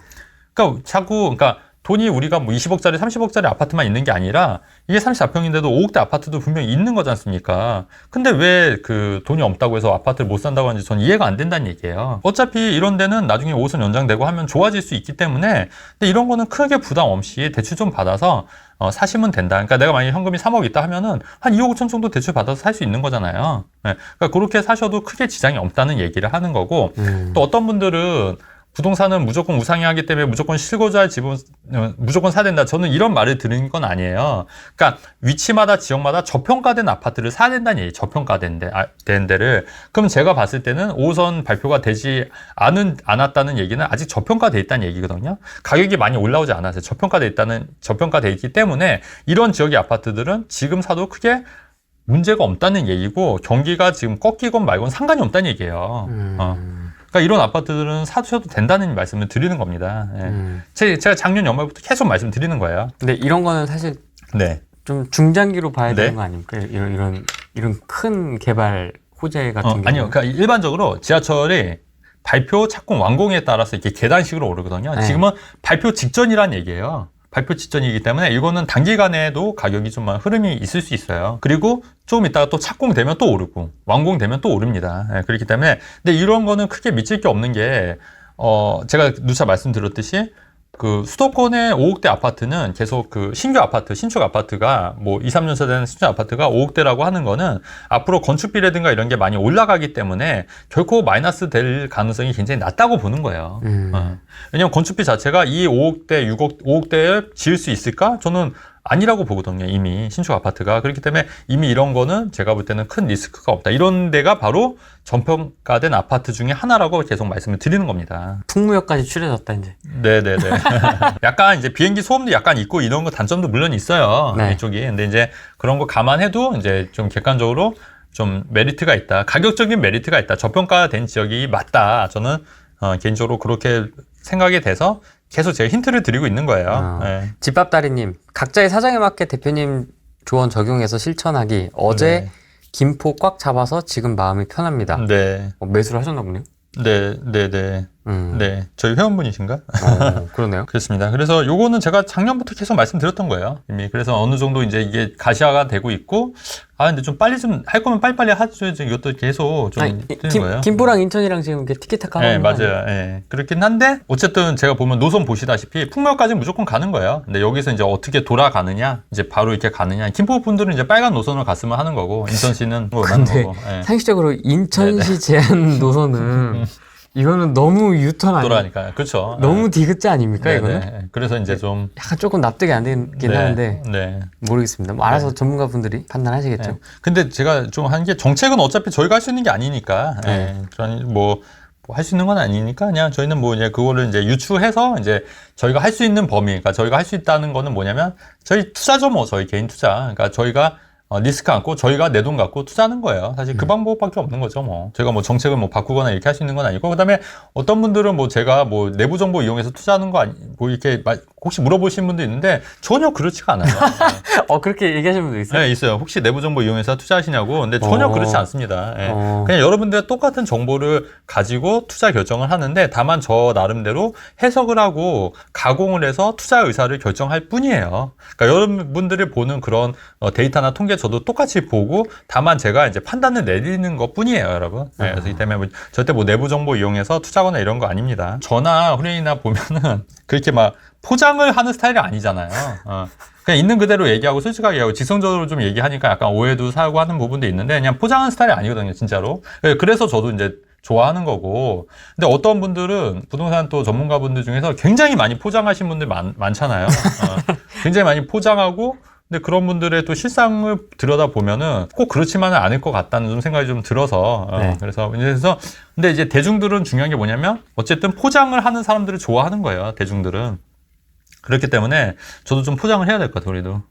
그러니까 돈이 우리가 뭐 20억짜리, 30억짜리 아파트만 있는 게 아니라 이게 34평인데도 5억대 아파트도 분명히 있는 거지 않습니까? 근데 왜 그 돈이 없다고 해서 아파트를 못 산다고 하는지 저는 이해가 안 된다는 얘기예요. 어차피 이런 데는 나중에 5호선 연장되고 하면 좋아질 수 있기 때문에 근데 이런 거는 크게 부담 없이 대출 좀 받아서 사시면 된다. 그러니까 내가 만약에 현금이 3억 있다 하면은 한 2억 5천 정도 대출 받아서 살 수 있는 거잖아요. 네. 그러니까 그렇게 사셔도 크게 지장이 없다는 얘기를 하는 거고 또 어떤 분들은 부동산은 무조건 우상향하기 때문에 무조건 실고자 할 집은 무조건 사야 된다. 저는 이런 말을 들은 건 아니에요. 그러니까 위치마다 지역마다 저평가된 아파트를 사야 된다는 얘기예요. 저평가된 데를. 그럼 제가 봤을 때는 5호선 발표가 되지 않았다는 얘기는 아직 저평가돼 있다는 얘기거든요. 가격이 많이 올라오지 않았어요. 저평가돼 있기 때문에 이런 지역의 아파트들은 지금 사도 크게 문제가 없다는 얘기고 경기가 지금 꺾이건 말건 상관이 없다는 얘기예요. 그러니까 이런 아파트들은 사셔도 된다는 말씀을 드리는 겁니다. 예. 제가 작년 연말부터 계속 말씀드리는 거예요. 근데 이런 거는 사실 네. 좀 중장기로 봐야 네. 되는 거 아닙니까? 이런 큰 개발 호재 같은 경우. 아니요. 그러니까 일반적으로 지하철이 발표 착공 완공에 따라서 이렇게 계단식으로 오르거든요. 네. 지금은 발표 직전이란 얘기예요. 발표 직전이기 때문에 이거는 단기간에도 가격이 좀 흐름이 있을 수 있어요. 그리고 좀 있다가 또 착공되면 또 오르고 완공되면 또 오릅니다. 예, 그렇기 때문에 근데 이런 거는 크게 미칠 게 없는 게 제가 누차 말씀드렸듯이 그 수도권의 5억대 아파트는 계속 그 신규 아파트, 신축 아파트가 뭐 2, 3년 된 신축 아파트가 5억대라고 하는 거는 앞으로 건축비라든가 이런 게 많이 올라가기 때문에 결코 마이너스 될 가능성이 굉장히 낮다고 보는 거예요. 왜냐면 건축비 자체가 이 5억대, 5억대에 지을 수 있을까? 저는 아니라고 보거든요. 이미 신축 아파트가. 그렇기 때문에 이미 이런 거는 제가 볼 때는 큰 리스크가 없다. 이런 데가 바로 저평가된 아파트 중에 하나라고 계속 말씀을 드리는 겁니다. 풍무역까지 추려졌다 이제. 네네네. 약간 이제 비행기 소음도 약간 있고 이런 거 단점도 물론 있어요. 네. 이쪽이. 근데 이제 그런 거 감안해도 이제 좀 객관적으로 좀 메리트가 있다. 가격적인 메리트가 있다. 저평가된 지역이 맞다. 저는 개인적으로 그렇게 생각이 돼서 계속 제가 힌트를 드리고 있는 거예요. 네. 집밥다리님, 각자의 사정에 맞게 대표님 조언 적용해서 실천하기. 어제 네. 김포 꽉 잡아서 지금 마음이 편합니다. 네. 매수를 하셨나 보네요. 네, 네, 네. 네. 저희 회원분이신가? 그러네요. 그렇습니다. 그래서 요거는 제가 작년부터 계속 말씀드렸던 거예요. 이미. 그래서 어느 정도 이제 이게 가시화가 되고 있고, 근데 좀 빨리 좀 할 거면 빨리빨리 하셔야지 이것도 계속 좀 뜨는 거예요. 김포랑 인천이랑 지금 이렇게 티켓타카 네, 하는 거 맞아요. 네. 그렇긴 한데, 어쨌든 제가 보면 노선 보시다시피 풍물까지는 무조건 가는 거예요. 근데 여기서 이제 어떻게 돌아가느냐, 이제 바로 이렇게 가느냐. 김포 분들은 이제 빨간 노선을 갔으면 하는 거고, 인천시는 뭐 하는 근데 거고. 네. 상식적으로 인천시 제한 노선은 이거는 너무 유턴 아니에요? 돌아가니까. 그렇죠. 너무 디귿자 아닙니까, 네, 이거는? 네. 그래서 이제 좀. 약간 조금 납득이 안 되긴 네, 하는데 네. 모르겠습니다. 뭐 알아서 전문가분들이 판단하시겠죠. 네. 근데 제가 좀 한 게 정책은 어차피 저희가 할 수 있는 게 아니니까. 네. 그러니 뭐 할 수 있는 건 아니니까 그냥 저희는 뭐 이제 그거를 이제 유추해서 이제 저희가 할 수 있는 범위, 그러니까 저희가 할 수 있다는 거는 뭐냐면 저희 투자죠, 뭐 저희 개인 투자. 그러니까 저희가 리스크 안고 저희가 내 돈 갖고 투자하는 거예요. 사실 그 방법밖에 없는 거죠, 뭐. 제가 뭐 정책을 뭐 바꾸거나 이렇게 할 수 있는 건 아니고, 그다음에 어떤 분들은 뭐 제가 뭐 내부 정보 이용해서 투자하는 거 뭐 이렇게 혹시 물어보시는 분도 있는데 전혀 그렇지가 않아요. 그렇게 얘기하시는 분도 있어요? 네, 있어요. 혹시 내부 정보 이용해서 투자하시냐고. 근데 전혀 그렇지 않습니다. 예. 그냥 여러분들 똑같은 정보를 가지고 투자 결정을 하는데 다만 저 나름대로 해석을 하고 가공을 해서 투자 의사를 결정할 뿐이에요. 그러니까 여러분들이 보는 그런 데이터나 통계 저도 똑같이 보고 다만 제가 이제 판단을 내리는 것 뿐이에요, 여러분. 네, 그래서 이 때문에 뭐 절대 뭐 내부 정보 이용해서 투자거나 이런 거 아닙니다. 저나 훈련이나 보면은 그렇게 막 포장을 하는 스타일이 아니잖아요. 그냥 있는 그대로 얘기하고 솔직하게 얘기하고 직선적으로 좀 얘기하니까 약간 오해도 사고 하는 부분도 있는데 그냥 포장하는 스타일이 아니거든요, 진짜로. 그래서 저도 이제 좋아하는 거고. 근데 어떤 분들은 부동산 또 전문가분들 중에서 굉장히 많이 포장하신 분들 많잖아요. 굉장히 많이 포장하고 근데 그런 분들의 또 실상을 들여다보면은 꼭 그렇지만은 않을 것 같다는 좀 생각이 좀 들어서 네. 그래서 근데 이제 대중들은 중요한 게 뭐냐면 어쨌든 포장을 하는 사람들을 좋아하는 거예요, 대중들은. 그렇기 때문에 저도 좀 포장을 해야 될 것 같아요, 우리도.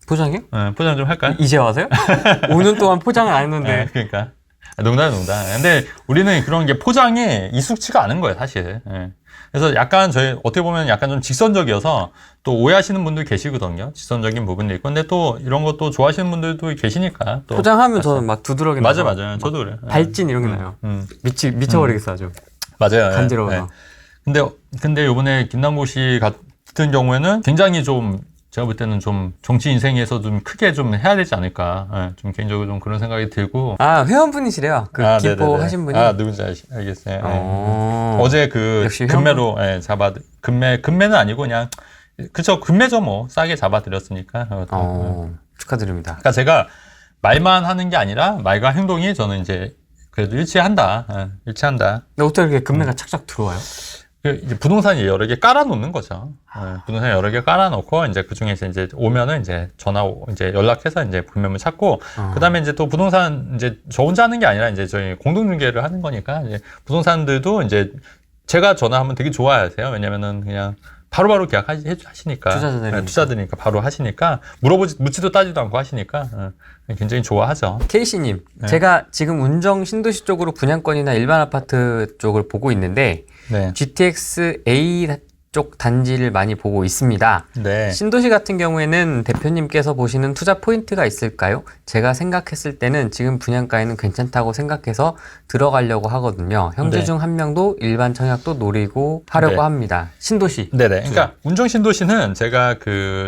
포장이요? 네, 포장 좀 할까요? 이제 와서요? 5년 동안 포장을 안 했는데. 네, 그러니까. 농담. 근데 우리는 그런 게 포장이 익숙치가 않은 거예요, 사실. 네. 그래서 약간 저희 어떻게 보면 약간 좀 직선적이어서 또 오해하시는 분들 계시거든요. 직선적인 부분도 있고. 근데 또 이런 것도 좋아하시는 분들도 계시니까. 또 포장하면 저는 막 두드러기 나요. 맞아요. 저도 그래요. 발진 이런 게 나요. 미쳐버리겠어 아주. 맞아요. 간지러워서. 근데 요번에 김남국 씨 같은 경우에는 굉장히 좀 제가 볼 때는 좀 정치 인생에서 좀 크게 좀 해야 되지 않을까. 좀 개인적으로 좀 그런 생각이 들고. 회원분이시래요. 김포 네네네. 하신 분이. 누군지 알겠어요. 어제 역시 금매로 금매는 아니고 그냥 그쵸, 금매죠 뭐. 싸게 잡아드렸으니까. 축하드립니다. 그러니까 제가 말만 하는 게 아니라 말과 행동이 저는 이제 그래도 일치한다. 일치한다. 근데 어떻게 이렇게 금매가 착착 들어와요? 이제 부동산이 여러 개 깔아놓는 거죠. 부동산 여러 개 깔아놓고 이제 그 중에서 이제 오면은 이제 이제 연락해서 이제 분명을 찾고 그다음에 이제 또 부동산 이제 저 혼자 하는 게 아니라 이제 저희 공동중개를 하는 거니까 이제 부동산들도 이제 제가 전화하면 되게 좋아하세요. 왜냐면은 그냥 바로바로 계약하시니까 투자들이니까 바로 하시니까 묻지도 따지도 않고 하시니까 굉장히 좋아하죠. 케이씨님, 제가 지금 운정 신도시 쪽으로 분양권이나 일반 아파트 쪽을 보고 있는데 GTX A 쪽 단지를 많이 보고 있습니다. 네. 신도시 같은 경우에는 대표님께서 보시는 투자 포인트가 있을까요? 제가 생각했을 때는 지금 분양가에는 괜찮다고 생각해서 들어가려고 하거든요. 형제 중 한 명도 일반 청약도 노리고 하려고 합니다. 신도시. 네네. 그러니까 운정 신도시는 제가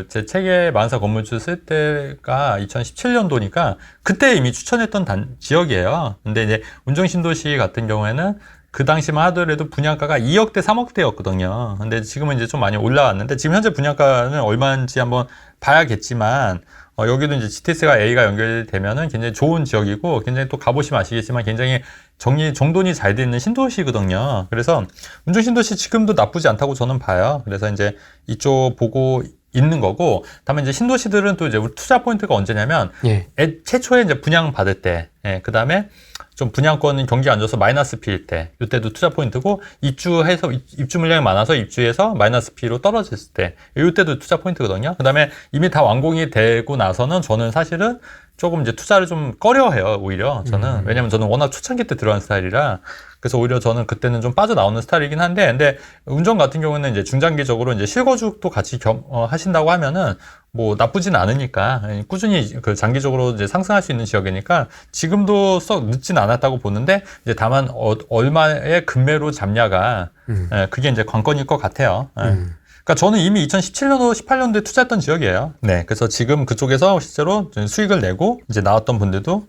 제 책에 만사 건물주 쓸 때가 2017년도니까 그때 이미 추천했던 지역이에요. 근데 이제 운정 신도시 같은 경우에는 그 당시만 하더라도 분양가가 2억대, 3억대였거든요. 근데 지금은 이제 좀 많이 올라왔는데 지금 현재 분양가는 얼마인지 한번 봐야겠지만 여기도 이제 GTS가 A가 연결되면은 굉장히 좋은 지역이고 굉장히 또 가보시면 아시겠지만 굉장히 정돈이 잘 돼 있는 신도시거든요. 그래서 운정 신도시 지금도 나쁘지 않다고 저는 봐요. 그래서 이제 이쪽 보고 있는 거고, 다음에 이제 신도시들은 또 이제 우리 투자 포인트가 언제냐면 최초에 이제 분양 받을 때, 그 다음에 좀 분양권 경기가 안 좋아서 마이너스 P일 때, 이때도 투자 포인트고, 입주 물량이 많아서 입주해서 마이너스 P로 떨어졌을 때, 이때도 투자 포인트거든요. 그 다음에 이미 다 완공이 되고 나서는 저는 사실은 조금 이제 투자를 좀 꺼려해요, 오히려. 저는. 왜냐면 저는 워낙 초창기 때 들어간 스타일이라. 그래서 오히려 저는 그때는 좀 빠져나오는 스타일이긴 한데, 근데 운전 같은 경우는 이제 중장기적으로 이제 실거주도 같이 하신다고 하면은 뭐 나쁘진 않으니까 꾸준히 그 장기적으로 이제 상승할 수 있는 지역이니까 지금도 썩 늦진 않았다고 보는데, 이제 다만 얼마의 급매로 잡냐가 그게 이제 관건일 것 같아요. 그러니까 저는 이미 2017년도, 18년도에 투자했던 지역이에요. 네, 그래서 지금 그쪽에서 실제로 수익을 내고 이제 나왔던 분들도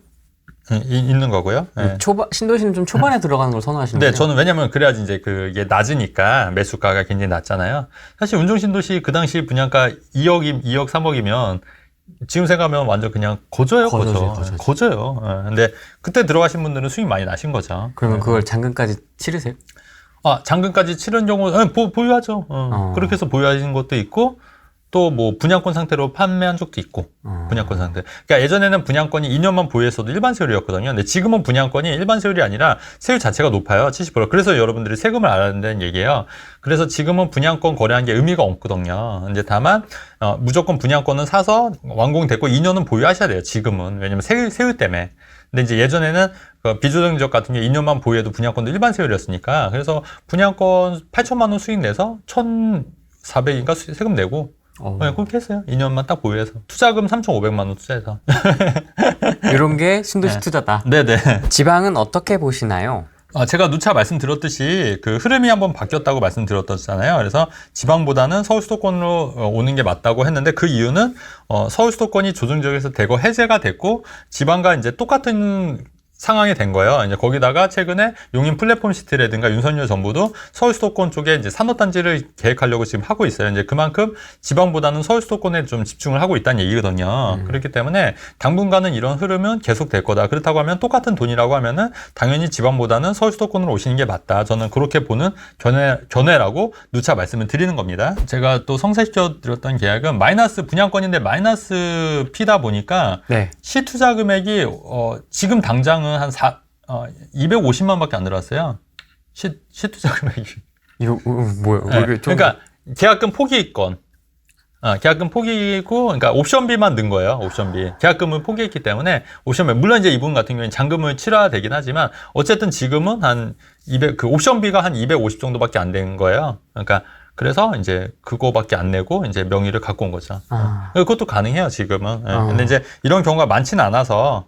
있는 거고요. 네. 신도시는 좀 초반에 들어가는 걸 선호하시는 네, 거예요? 저는 왜냐면 그래야지 이제 그게 낮으니까 매수가가 굉장히 낮잖아요. 사실 운종신도시 그 당시 분양가 2억, 3억이면 지금 생각하면 완전 그냥 거저요. 거저요. 근데 그때 들어가신 분들은 수익 많이 나신 거죠. 그러면 그걸 잔금까지 치르세요? 잔금까지 치른 경우, 보유하죠. 그렇게 해서 보유하신 것도 있고, 또 뭐 분양권 상태로 판매한 적도 있고, 분양권 상태. 그러니까 예전에는 분양권이 2년만 보유했어도 일반 세율이었거든요. 근데 지금은 분양권이 일반 세율이 아니라 세율 자체가 높아요. 70%. 그래서 여러분들이 세금을 알아야 된다는 얘기예요. 그래서 지금은 분양권 거래한 게 의미가 없거든요. 이제 다만, 무조건 분양권은 사서 완공됐고 2년은 보유하셔야 돼요. 지금은. 왜냐면 세율 때문에. 근데 이제 예전에는 비조정 지역 같은 게 2년만 보유해도 분양권도 일반 세율이었으니까, 그래서 분양권 8천만 원 수익 내서 1,400인가 세금 내고 네, 그렇게 했어요. 2년만 딱 보유해서. 투자금 3,500만 원 투자해서. 이런 게 신도시 투자다. 네네. 지방은 어떻게 보시나요? 제가 누차 말씀드렸듯이 그 흐름이 한번 바뀌었다고 말씀드렸잖아요. 그래서 지방보다는 서울 수도권으로 오는 게 맞다고 했는데, 그 이유는 서울 수도권이 조정 지역에서 대거 해제가 됐고 지방과 이제 똑같은 상황이 된 거예요. 이제 거기다가 최근에 용인 플랫폼 시티라든가 윤석열 정부도 서울 수도권 쪽에 이제 산업단지를 계획하려고 지금 하고 있어요. 이제 그만큼 지방보다는 서울 수도권에 좀 집중을 하고 있다는 얘기거든요. 그렇기 때문에 당분간은 이런 흐름은 계속될 거다. 그렇다고 하면 똑같은 돈이라고 하면은 당연히 지방보다는 서울 수도권으로 오시는 게 맞다. 저는 그렇게 보는 견해라고 누차 말씀을 드리는 겁니다. 제가 또 성사시켜 드렸던 계약은 마이너스 분양권인데 마이너스 피다 보니까 네. 시투자 금액이 지금 당장은 한 250만 밖에 안 들어왔어요. 시투자 금액이. 이거 뭐야? 네. 그러니까 계약금 포기권. 계약금 포기고, 그러니까 옵션비만 넣은 거예요. 옵션비. 계약금을 포기했기 때문에 옵션비. 물론 이제 이분 같은 경우에는 잔금을 치러야 되긴 하지만 어쨌든 지금은 한 그 옵션비가 한 250 정도밖에 안 된 거예요. 그러니까 그래서 이제 그거밖에 안 내고 이제 명의를 갖고 온 거죠. 그것도 가능해요, 지금은. 근데 이제 이런 경우가 많지는 않아서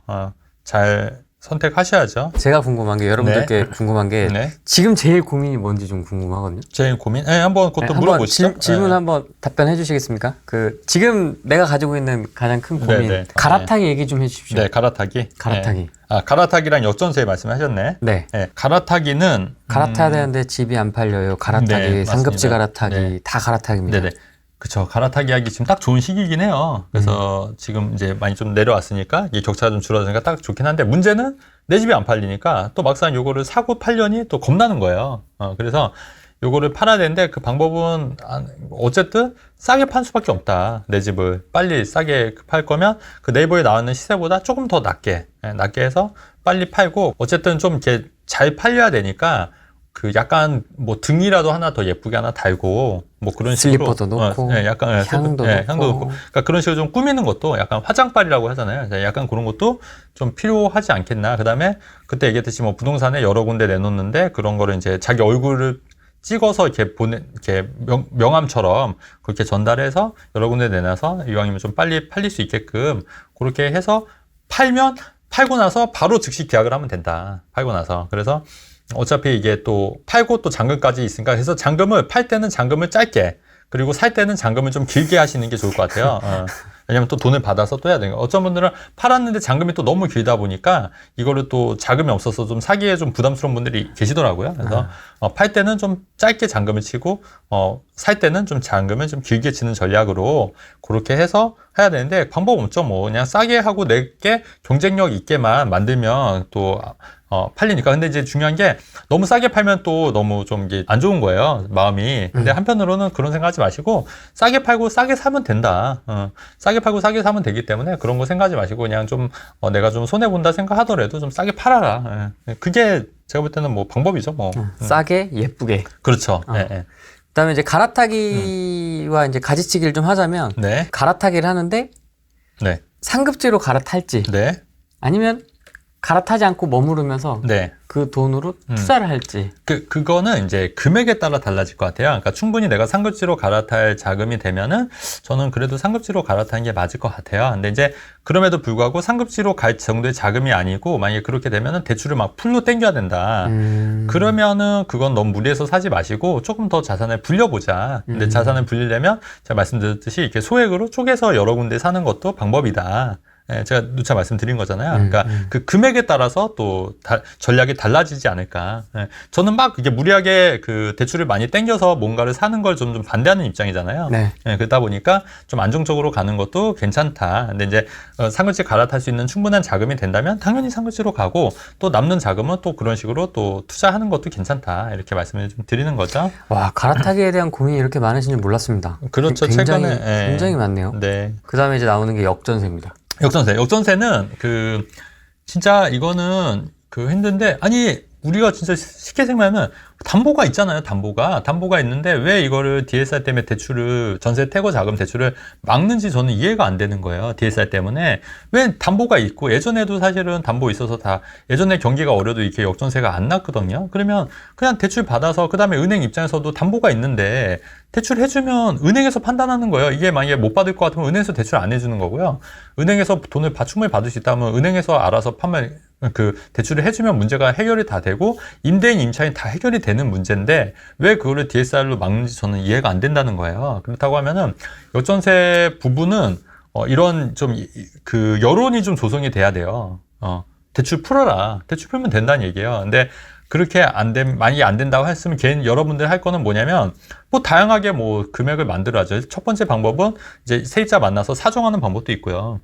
잘 선택하셔야죠. 제가 궁금한 게, 여러분들께 궁금한 게 지금 제일 고민이 뭔지 좀 궁금하거든요. 제일 고민? 한번 그것도 물어보시죠. 질문 한번 답변해 주시겠습니까? 지금 내가 가지고 있는 가장 큰 고민, 갈아타기 얘기 좀 해주십시오. 네, 갈아타기. 갈아타기. 갈아타기랑 역전세 말씀하셨네. 네. 갈아타기는 갈아타야 되는데 집이 안 팔려요. 갈아타기, 상급지 갈아타기, 다 갈아타기입니다. 네네. 그쵸. 갈아타기 하기 지금 딱 좋은 시기이긴 해요. 그래서 지금 이제 많이 좀 내려왔으니까 이 격차가 좀 줄어드니까 딱 좋긴 한데, 문제는 내 집이 안 팔리니까 또 막상 요거를 사고 팔려니 또 겁나는 거예요. 그래서 요거를 팔아야 되는데 그 방법은 어쨌든 싸게 판 수밖에 없다. 내 집을 빨리 싸게 팔 거면 그 네이버에 나오는 시세보다 조금 더 낮게 해서 빨리 팔고, 어쨌든 좀 이렇게 잘 팔려야 되니까 그 약간 뭐 등이라도 하나 더 예쁘게 하나 달고 뭐 그런 식으로 슬리퍼도 놓고 약간 향도 놓고 그러니까 그런 식으로 좀 꾸미는 것도 약간 화장빨이라고 하잖아요. 약간 그런 것도 좀 필요하지 않겠나. 그다음에 그때 얘기했듯이 뭐 부동산에 여러 군데 내놓는데 그런 거를 이제 자기 얼굴을 찍어서 이렇게 이렇게 명함처럼 그렇게 전달해서 여러 군데 내놔서 이왕이면 좀 빨리 팔릴 수 있게끔 그렇게 해서 팔고 나서 바로 즉시 계약을 하면 된다. 팔고 나서. 그래서 어차피 이게 또 팔고 또 잔금까지 있으니까, 그래서 잔금을 팔 때는 잔금을 짧게, 그리고 살 때는 잔금을 좀 길게 하시는 게 좋을 것 같아요. 왜냐면 또 돈을 받아서 또 해야 되니까. 어떤 분들은 팔았는데 잔금이 또 너무 길다 보니까 이거를 또 자금이 없어서 좀 사기에 좀 부담스러운 분들이 계시더라고요. 그래서 팔 때는 좀 짧게 잔금을 치고 살 때는 좀 잔금을 좀 길게 치는 전략으로 그렇게 해서 해야 되는데, 방법 없죠. 뭐 그냥 싸게 하고 내게 경쟁력 있게만 만들면 또 팔리니까. 근데 이제 중요한 게 너무 싸게 팔면 또 너무 좀 이게 안 좋은 거예요, 마음이. 근데 한편으로는 그런 생각하지 마시고 싸게 팔고 싸게 사면 된다. 싸게 팔고 싸게 사면 되기 때문에 그런 거 생각하지 마시고 그냥 좀 내가 좀 손해 본다 생각하더라도 좀 싸게 팔아라. 그게 제가 볼 때는 뭐 방법이죠, 뭐. 싸게 예쁘게. 그렇죠. 그다음에 이제 갈아타기와 이제 가지치기를 좀 하자면, 갈아타기를 하는데 상급지로 갈아탈지 네. 아니면 갈아타지 않고 머무르면서 네. 그 돈으로 투자를 할지. 그거는 이제 금액에 따라 달라질 것 같아요. 그러니까 충분히 내가 상급지로 갈아탈 자금이 되면은 저는 그래도 상급지로 갈아타는 게 맞을 것 같아요. 근데 이제 그럼에도 불구하고 상급지로 갈 정도의 자금이 아니고 만약에 그렇게 되면은 대출을 막 풀로 땡겨야 된다. 그러면은 그건 너무 무리해서 사지 마시고 조금 더 자산을 불려보자. 근데 자산을 불리려면 제가 말씀드렸듯이 이렇게 소액으로 쪼개서 여러 군데 사는 것도 방법이다. 예, 제가 누차 말씀드린 거잖아요. 그러니까 그 금액에 따라서 또 전략이 달라지지 않을까. 예, 저는 막 이게 무리하게 그 대출을 많이 땡겨서 뭔가를 사는 걸 좀 반대하는 입장이잖아요. 네. 예, 그러다 보니까 좀 안정적으로 가는 것도 괜찮다. 근데 이제 상급지 갈아탈 수 있는 충분한 자금이 된다면 당연히 상급지로 가고 또 남는 자금은 또 그런 식으로 또 투자하는 것도 괜찮다. 이렇게 말씀을 좀 드리는 거죠. 와, 갈아타기에 대한 고민이 이렇게 많으신 줄 몰랐습니다. 그렇죠. 굉장히, 최근에 예. 굉장히 많네요. 네. 그 다음에 이제 나오는 게 역전세입니다. 역전세는 진짜 이거는 힘든데, 아니, 우리가 진짜 쉽게 생각하면 담보가 있잖아요. 담보가 있는데 왜 이거를 DSR 때문에 전세 태거 자금 대출을 막는지 저는 이해가 안 되는 거예요. DSR 때문에. 왜 담보가 있고, 예전에도 사실은 담보 있어서 예전에 경기가 어려도 이렇게 역전세가 안 났거든요. 그러면 그냥 대출 받아서, 그 다음에 은행 입장에서도 담보가 있는데 대출 해주면 은행에서 판단하는 거예요. 이게 만약에 못 받을 것 같으면 은행에서 대출 안 해주는 거고요. 은행에서 돈을 충분히 받을 수 있다면 은행에서 알아서 대출을 해주면 문제가 해결이 다 되고, 임대인, 임차인 다 해결이 되는 문제인데 왜 그거를 DSR로 막는지 저는 이해가 안 된다는 거예요. 그렇다고 하면은 역전세 부분은 이런 여론이 좀 조성이 돼야 돼요. 대출 풀어라. 대출 풀면 된다는 얘기예요. 근데 그렇게 만약에 안 된다고 했으면 여러분들 할 거는 뭐냐면, 다양하게 금액을 만들어야죠. 첫 번째 방법은 이제 세입자 만나서 사정하는 방법도 있고요.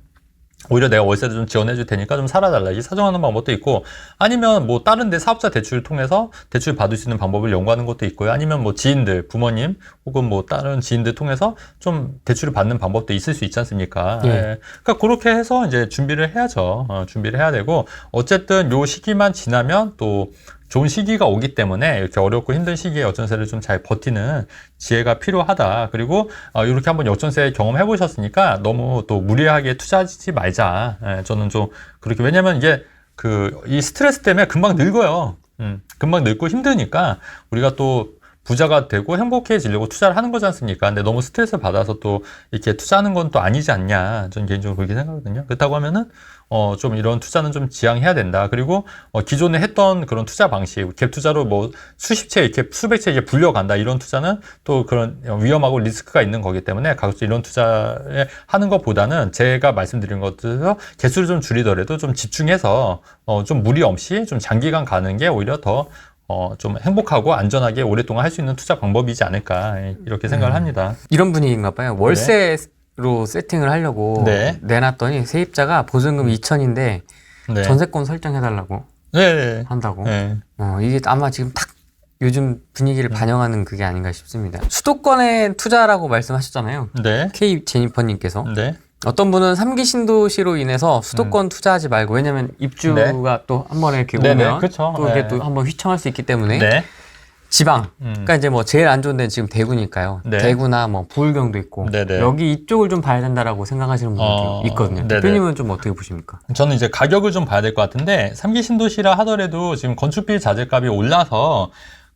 오히려 내가 월세를 좀 지원해 줄 테니까 좀 살아달라. 이 사정하는 방법도 있고, 아니면 다른 데 사업자 대출을 통해서 대출 받을 수 있는 방법을 연구하는 것도 있고요. 아니면 지인들, 부모님, 혹은 다른 지인들 통해서 좀 대출을 받는 방법도 있을 수 있지 않습니까? 예. 예. 그러니까 그렇게 해서 이제 준비를 해야죠. 준비를 해야 되고, 어쨌든 요 시기만 지나면 또 좋은 시기가 오기 때문에 이렇게 어렵고 힘든 시기에 역전세를 좀 잘 버티는 지혜가 필요하다. 그리고 이렇게 한번 역전세 경험해 보셨으니까 너무 또 무리하게 투자하지 말자. 예, 저는 좀 그렇게, 왜냐면 이게 이 스트레스 때문에 금방 늙어요. 금방 늙고 힘드니까 우리가 또 부자가 되고 행복해지려고 투자를 하는 거지 않습니까? 근데 너무 스트레스 받아서 또 이렇게 투자하는 건 또 아니지 않냐. 저는 개인적으로 그렇게 생각하거든요. 그렇다고 하면은, 좀 이런 투자는 좀 지양해야 된다. 그리고, 기존에 했던 그런 투자 방식, 갭 투자로 수십 채, 수백 채 불려간다. 이런 투자는 또 그런 위험하고 리스크가 있는 거기 때문에 가급적 이런 투자에 하는 것보다는 제가 말씀드린 것들에서 개수를 좀 줄이더라도 좀 집중해서, 좀 무리 없이 좀 장기간 가는 게 오히려 더 좀 행복하고 안전하게 오랫동안 할 수 있는 투자 방법이지 않을까, 이렇게 생각을 합니다. 이런 분위기인가 봐요. 월세로 세팅을 하려고 네. 내놨더니 세입자가 보증금 2천인데 네. 전세권 설정해달라고 네. 한다고. 네. 이게 아마 지금 딱 요즘 분위기를 반영하는 그게 아닌가 싶습니다. 수도권의 투자라고 말씀하셨잖아요. 네. K 제니퍼님께서. 네. 어떤 분은 3기 신도시로 인해서 수도권 투자하지 말고, 왜냐면 입주가 또 한 번에 이렇게 오면 그쵸. 또 이렇게 네. 또 한번 휘청할 수 있기 때문에 네. 지방, 그러니까 이제 제일 안 좋은 데는 지금 대구니까요. 네. 대구나 부울경도 있고 네네. 여기 이쪽을 좀 봐야 된다라고 생각하시는 분들이 있거든요. 네네. 대표님은 좀 어떻게 보십니까? 저는 이제 가격을 좀 봐야 될 것 같은데, 3기 신도시라 하더라도 지금 건축비 자재값이 올라서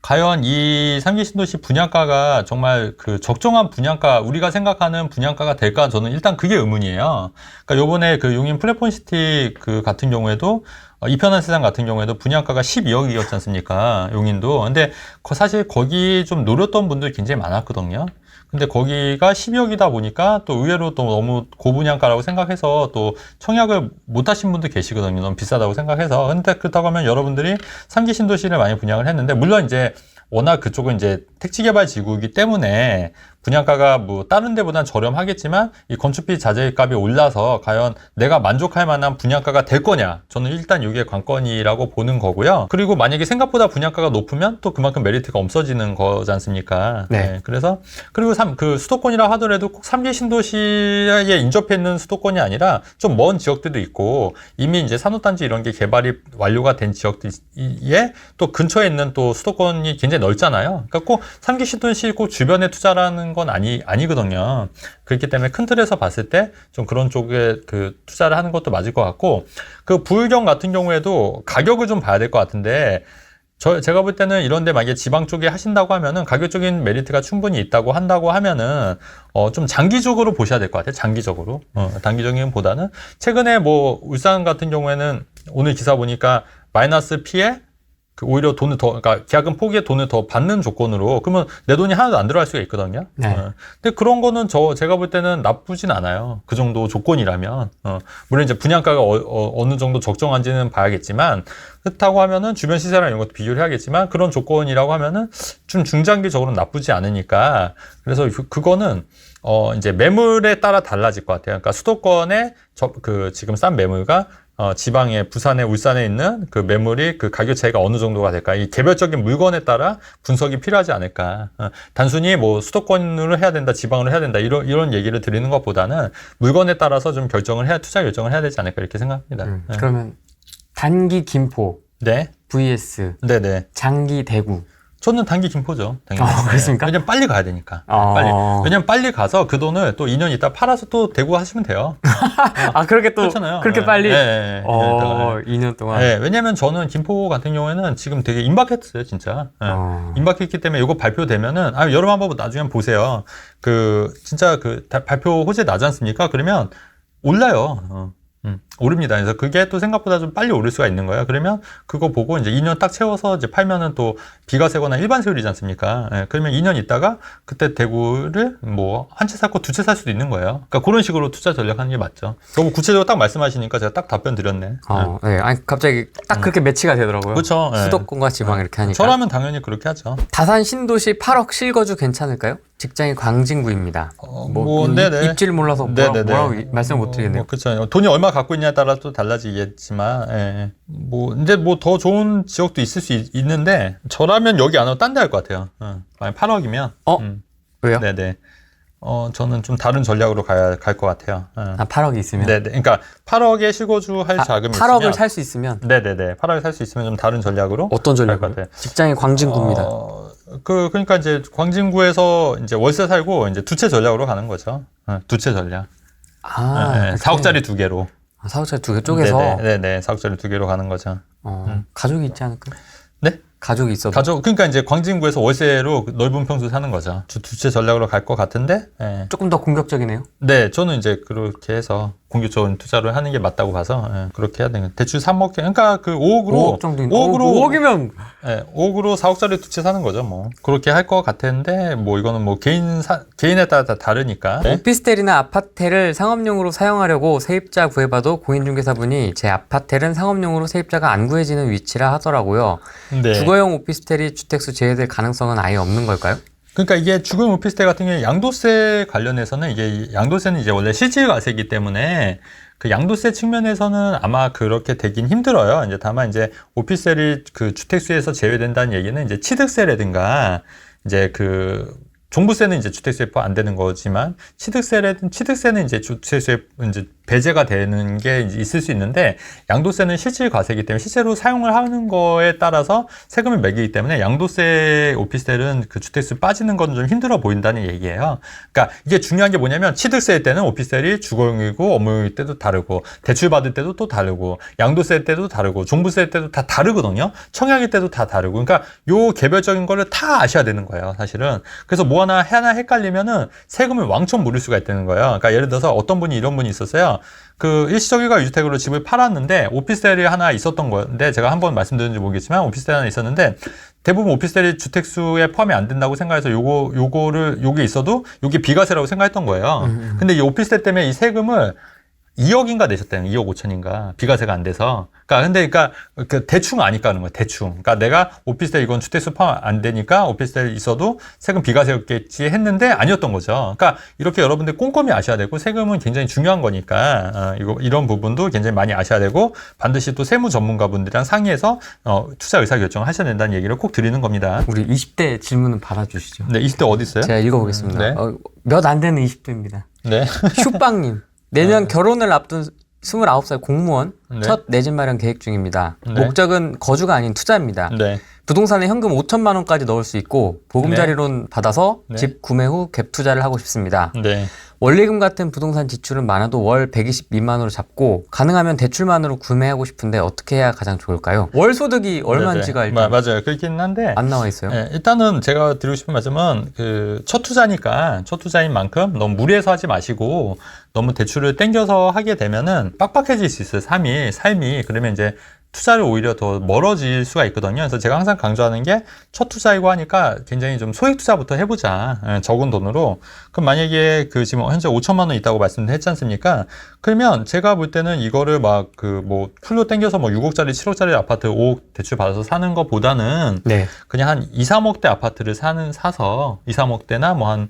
과연 이 3기 신도시 분양가가 정말 적정한 분양가, 우리가 생각하는 분양가가 될까? 저는 일단 그게 의문이에요. 그러니까 요번에 용인 플랫폼시티 같은 경우에도, 이편한 세상 같은 경우에도 분양가가 12억이었지 않습니까? 용인도. 근데 사실 거기 좀 노렸던 분들이 굉장히 많았거든요. 근데 거기가 12억이다 보니까 또 의외로 또 너무 고분양가라고 생각해서 또 청약을 못 하신 분도 계시거든요. 너무 비싸다고 생각해서. 근데 그렇다고 하면 여러분들이 3기 신도시를 많이 분양을 했는데, 물론 이제 워낙 그쪽은 이제 택지개발 지구이기 때문에 분양가가 다른 데보단 저렴하겠지만 이 건축비 자재값이 올라서 과연 내가 만족할 만한 분양가가 될 거냐, 저는 일단 이게 관건이라고 보는 거고요. 그리고 만약에 생각보다 분양가가 높으면 또 그만큼 메리트가 없어지는 거지 않습니까? 네. 그래서 그리고 수도권이라 하더라도 꼭 3기 신도시에 인접해 있는 수도권이 아니라 좀 먼 지역들도 있고, 이미 이제 산업단지 이런 게 개발이 완료가 된 지역들에 또 근처에 있는 또 수도권이 굉장히 넓잖아요. 그러니까 꼭 3기 신도시 꼭 주변에 투자라는 하는 건 아니거든요. 그렇기 때문에 큰 틀에서 봤을 때 좀 그런 쪽에 그 투자를 하는 것도 맞을 것 같고, 그 부울경 같은 경우에도 가격을 좀 봐야 될 것 같은데, 제가 볼 때는 이런데 만약에 지방 쪽에 하신다고 하면은 가격적인 메리트가 충분히 있다고 한다고 하면은 좀 장기적으로 보셔야 될 것 같아요. 장기적으로. 단기적인 보다는 최근에 뭐 울산 같은 경우에는 오늘 기사 보니까 마이너스 P에 그 오히려 돈을 더, 그러니까 계약금 포기에 돈을 더 받는 조건으로, 그러면 내 돈이 하나도 안 들어갈 수가 있거든요. 네. 근데 그런 거는 제가 볼 때는 나쁘진 않아요. 그 정도 조건이라면. 물론 이제 분양가가 어느 정도 적정한지는 봐야겠지만, 그렇다고 하면은 주변 시세랑 이런 것도 비교를 해야겠지만, 그런 조건이라고 하면은 좀 중장기적으로는 나쁘지 않으니까, 그래서 그거는 이제 매물에 따라 달라질 것 같아요. 그러니까 수도권에 지금 싼 매물과 지방에, 부산에, 울산에 있는 그 매물이 그 가격 차이가 어느 정도가 될까? 이 개별적인 물건에 따라 분석이 필요하지 않을까? 단순히 뭐 수도권으로 해야 된다, 지방으로 해야 된다, 이런 얘기를 드리는 것보다는 물건에 따라서 좀 투자 결정을 해야 되지 않을까, 이렇게 생각합니다. 그러면 단기 김포 네. vs 네네. 장기 대구. 저는 단기 김포죠. 당연히. 그렇습니까? 왜냐면 빨리 가야 되니까. 빨리. 왜냐면 빨리 가서 그 돈을 또 2년 있다 팔아서 또 대구 하시면 돼요. 그렇게 또, 그렇잖아요. 그렇게 빨리? 네. 2년 동안. 네, 왜냐면 저는 김포 같은 경우에는 지금 되게 임박했어요, 진짜. 임박했기 때문에 이거 발표되면은, 여러분 한번 나중에 한번 보세요. 진짜 발표 호재 나지 않습니까? 그러면 올라요. 오릅니다. 그래서 그게 또 생각보다 좀 빨리 오를 수가 있는 거예요. 그러면 그거 보고 이제 2년 딱 채워서 이제 팔면은 또 비과세거나 일반 세율이지 않습니까? 그러면 2년 있다가 그때 대구를 뭐 한 채 샀고 두 채 살 수도 있는 거예요. 그러니까 그런 식으로 투자 전략하는 게 맞죠. 너무 구체적으로 딱 말씀하시니까 제가 딱 답변 드렸네. 네. 아니, 갑자기 딱 그렇게 매치가 되더라고요. 그렇죠. 수도권과 지방 이렇게 하니까. 저라면 당연히 그렇게 하죠. 다산 신도시 8억 실거주 괜찮을까요? 직장이 광진구입니다. 네네. 입지를 몰라서 뭐라고 말씀을 못 드리겠네요. 그렇죠. 돈이 얼마 갖고 있냐에 따라 또 달라지겠지만, 근데 뭐 더 좋은 지역도 있을 수 있는데, 저라면 여기 안 하고 딴 데 할 것 같아요. 만약 8억이면. 왜요? 네네. 저는 좀 다른 전략으로 갈 것 같아요. 8억이 있으면? 네네. 그러니까 8억에 실거주 할 자금이 8억을 있으면. 살 수 있으면? 네네네. 8억을 살 수 있으면 좀 다른 전략으로. 어떤 전략을? 것 같아요. 직장이 광진구입니다. 그러니까 이제 광진구에서 이제 월세 살고 이제 두 채 전략으로 가는 거죠. 두 채 전략. 4억짜리 두 개로. 4억짜리 두 개 쪼개서? 네네. 4억짜리 두 개로 가는 거죠. 가족이 있지 않을까요? 네? 가족이 있어도. 그러니까 이제 광진구에서 월세로 넓은 평수 사는 거죠. 두 채 전략으로 갈 것 같은데. 조금 더 공격적이네요. 네, 저는 이제 그렇게 해서 공격적인 투자를 하는 게 맞다고 봐서 그렇게 해야 되는. 대출 3억, 그러니까 그 5억으로 5억 정도. 5억이면 5억으로 4억짜리 두 채 사는 거죠, 뭐. 그렇게 할 것 같았는데 뭐 이거는 뭐 개인에 따라 다 다르니까. 네? 오피스텔이나 아파트를 상업용으로 사용하려고 세입자 구해봐도 공인중개사분이 제 아파트는 상업용으로 세입자가 안 구해지는 위치라 하더라고요. 네. 주거용 오피스텔이 주택수 제외될 가능성은 아예 없는 걸까요? 그러니까 이게 주거용 오피스텔 같은 경우에 양도세 관련해서는 이게 양도세는 이제 원래 실질과세이기 때문에 그 양도세 측면에서는 아마 그렇게 되긴 힘들어요. 이제 다만 이제 오피스텔이 그 주택수에서 제외된다는 얘기는 이제 취득세라든가 이제 종부세는 이제 주택수에 포함 안 되는 거지만 취득세는 이제 주택수에 이제 배제가 되는 게 있을 수 있는데 양도세는 실질 과세이기 때문에 실제로 사용을 하는 거에 따라서 세금을 매기기 때문에 양도세 오피스텔은 그 주택수 빠지는 건 좀 힘들어 보인다는 얘기예요. 그러니까 이게 중요한 게 뭐냐면 취득세 때는 오피스텔이 주거용이고 업무용일 때도 다르고 대출 받을 때도 또 다르고 양도세 때도 다르고 종부세 때도 다 다르거든요. 청약일 때도 다 다르고 그러니까 요 개별적인 거를 다 아셔야 되는 거예요. 사실은. 그래서 뭐 하나 헷갈리면은 세금을 왕창 물을 수가 있다는 거예요. 그러니까 예를 들어서 어떤 분이 이런 분이 있었어요. 일시적 일가 유주택으로 집을 팔았는데 오피스텔이 하나 있었던 건데 제가 한번 말씀드렸는지 모르겠지만 오피스텔 하나 있었는데 대부분 오피스텔이 주택수에 포함이 안 된다고 생각해서 요게 있어도 요게 비과세라고 생각했던 거예요. 근데 이 오피스텔 때문에 이 세금을 2억인가 내셨대요. 2억 5천인가. 비과세가 안 돼서. 그러니까 그 대충 아니까 하는 거예요. 대충. 그러니까 내가 오피스텔 이건 주택수 포함 안 되니까 오피스텔 있어도 세금 비과세였겠지 했는데 아니었던 거죠. 그러니까 이렇게 여러분들 꼼꼼히 아셔야 되고 세금은 굉장히 중요한 거니까 이런 부분도 굉장히 많이 아셔야 되고 반드시 또 세무 전문가분들이랑 상의해서 투자 의사 결정을 하셔야 된다는 얘기를 꼭 드리는 겁니다. 우리 20대 질문은 받아주시죠. 네, 20대 어디 있어요? 제가 읽어보겠습니다. 네. 몇 안 되는 20대입니다. 네. 슈빵님. 내년 결혼을 앞둔 29살 공무원 네. 첫 내 집 마련 계획 중입니다. 네. 목적은 거주가 아닌 투자입니다. 네. 부동산에 현금 5천만 원까지 넣을 수 있고 보금자리론 받아서 네. 집 구매 후 갭 투자를 하고 싶습니다. 네. 원리금 같은 부동산 지출은 많아도 월 120 미만으로 잡고 가능하면 대출만으로 구매하고 싶은데 어떻게 해야 가장 좋을까요? 월 소득이 얼마인지가 일단 맞아요. 그렇긴 한데 안 나와 있어요. 네, 일단은 제가 드리고 싶은 말씀은 그 첫 투자니까 첫 투자인 만큼 너무 무리해서 하지 마시고 너무 대출을 땡겨서 하게 되면은 빡빡해질 수 있어요. 삶이 그러면 이제 투자를 오히려 더 멀어질 수가 있거든요. 그래서 제가 항상 강조하는 게 첫 투자이고 하니까 굉장히 좀 소액 투자부터 해보자. 적은 돈으로. 그럼 만약에 그 지금 현재 5천만 원 있다고 말씀했지 않습니까? 그러면 제가 볼 때는 이거를 막 그 뭐 풀로 땡겨서 뭐 6억짜리, 7억짜리 아파트 5억 대출 받아서 사는 것보다는 네. 그냥 한 2, 3억대 아파트를 사서 2, 3억대나 뭐 한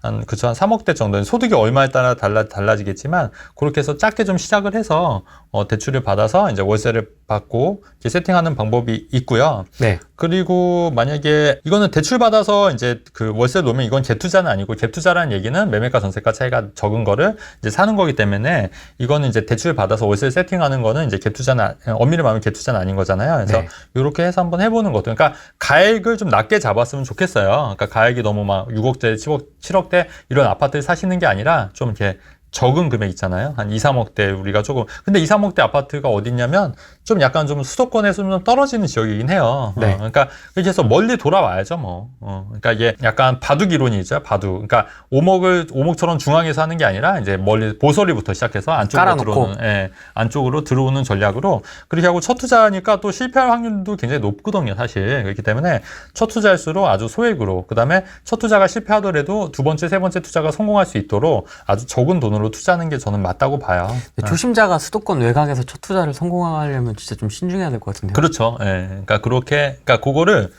3억대 정도는 소득이 얼마에 따라 달라지겠지만 그렇게 해서 작게 좀 시작을 해서 대출을 받아서 이제 월세를 받고 이렇게 세팅하는 방법이 있고요. 네. 그리고 만약에 이거는 대출 받아서 이제 그 월세 놓으면 이건 갭투자는 아니고 갭투자라는 얘기는 매매가 전세가 차이가 적은 거를 이제 사는 거기 때문에 이거는 이제 대출 받아서 월세 세팅하는 거는 이제 갭투자는 엄밀히 말하면 갭투자는 아닌 거잖아요. 그래서 네. 이렇게 해서 한번 해보는 것도 그러니까 가액을 좀 낮게 잡았으면 좋겠어요. 그러니까 가액이 너무 막 6억대, 7억대 이런 아파트를 사시는 게 아니라 좀 이렇게 적은 금액 있잖아요. 한 2, 3억대 우리가 조금 근데 2, 3억대 아파트가 어딨냐면 좀 약간 좀 수도권에서 좀 떨어지는 지역이긴 해요. 네. 그러니까 이렇게 해서 멀리 돌아와야죠, 뭐. 그러니까 이게 약간 바둑 이론이 있죠, 바둑. 그러니까 오목처럼 중앙에서 하는 게 아니라 이제 멀리 보서리부터 시작해서 안쪽으로 깔아놓고. 들어오는, 안쪽으로 들어오는 전략으로 그렇게 하고 첫 투자하니까 또 실패할 확률도 굉장히 높거든요, 사실. 그렇기 때문에 첫 투자일수록 아주 소액으로, 그 다음에 첫 투자가 실패하더라도 두 번째, 세 번째 투자가 성공할 수 있도록 아주 적은 돈으로 투자하는 게 저는 맞다고 봐요. 초심자가 수도권 외곽에서 첫 투자를 성공하려면 진짜 좀 신중해야 될 것 같은데요. 그렇죠. 예. 그러니까 그러니까 그거를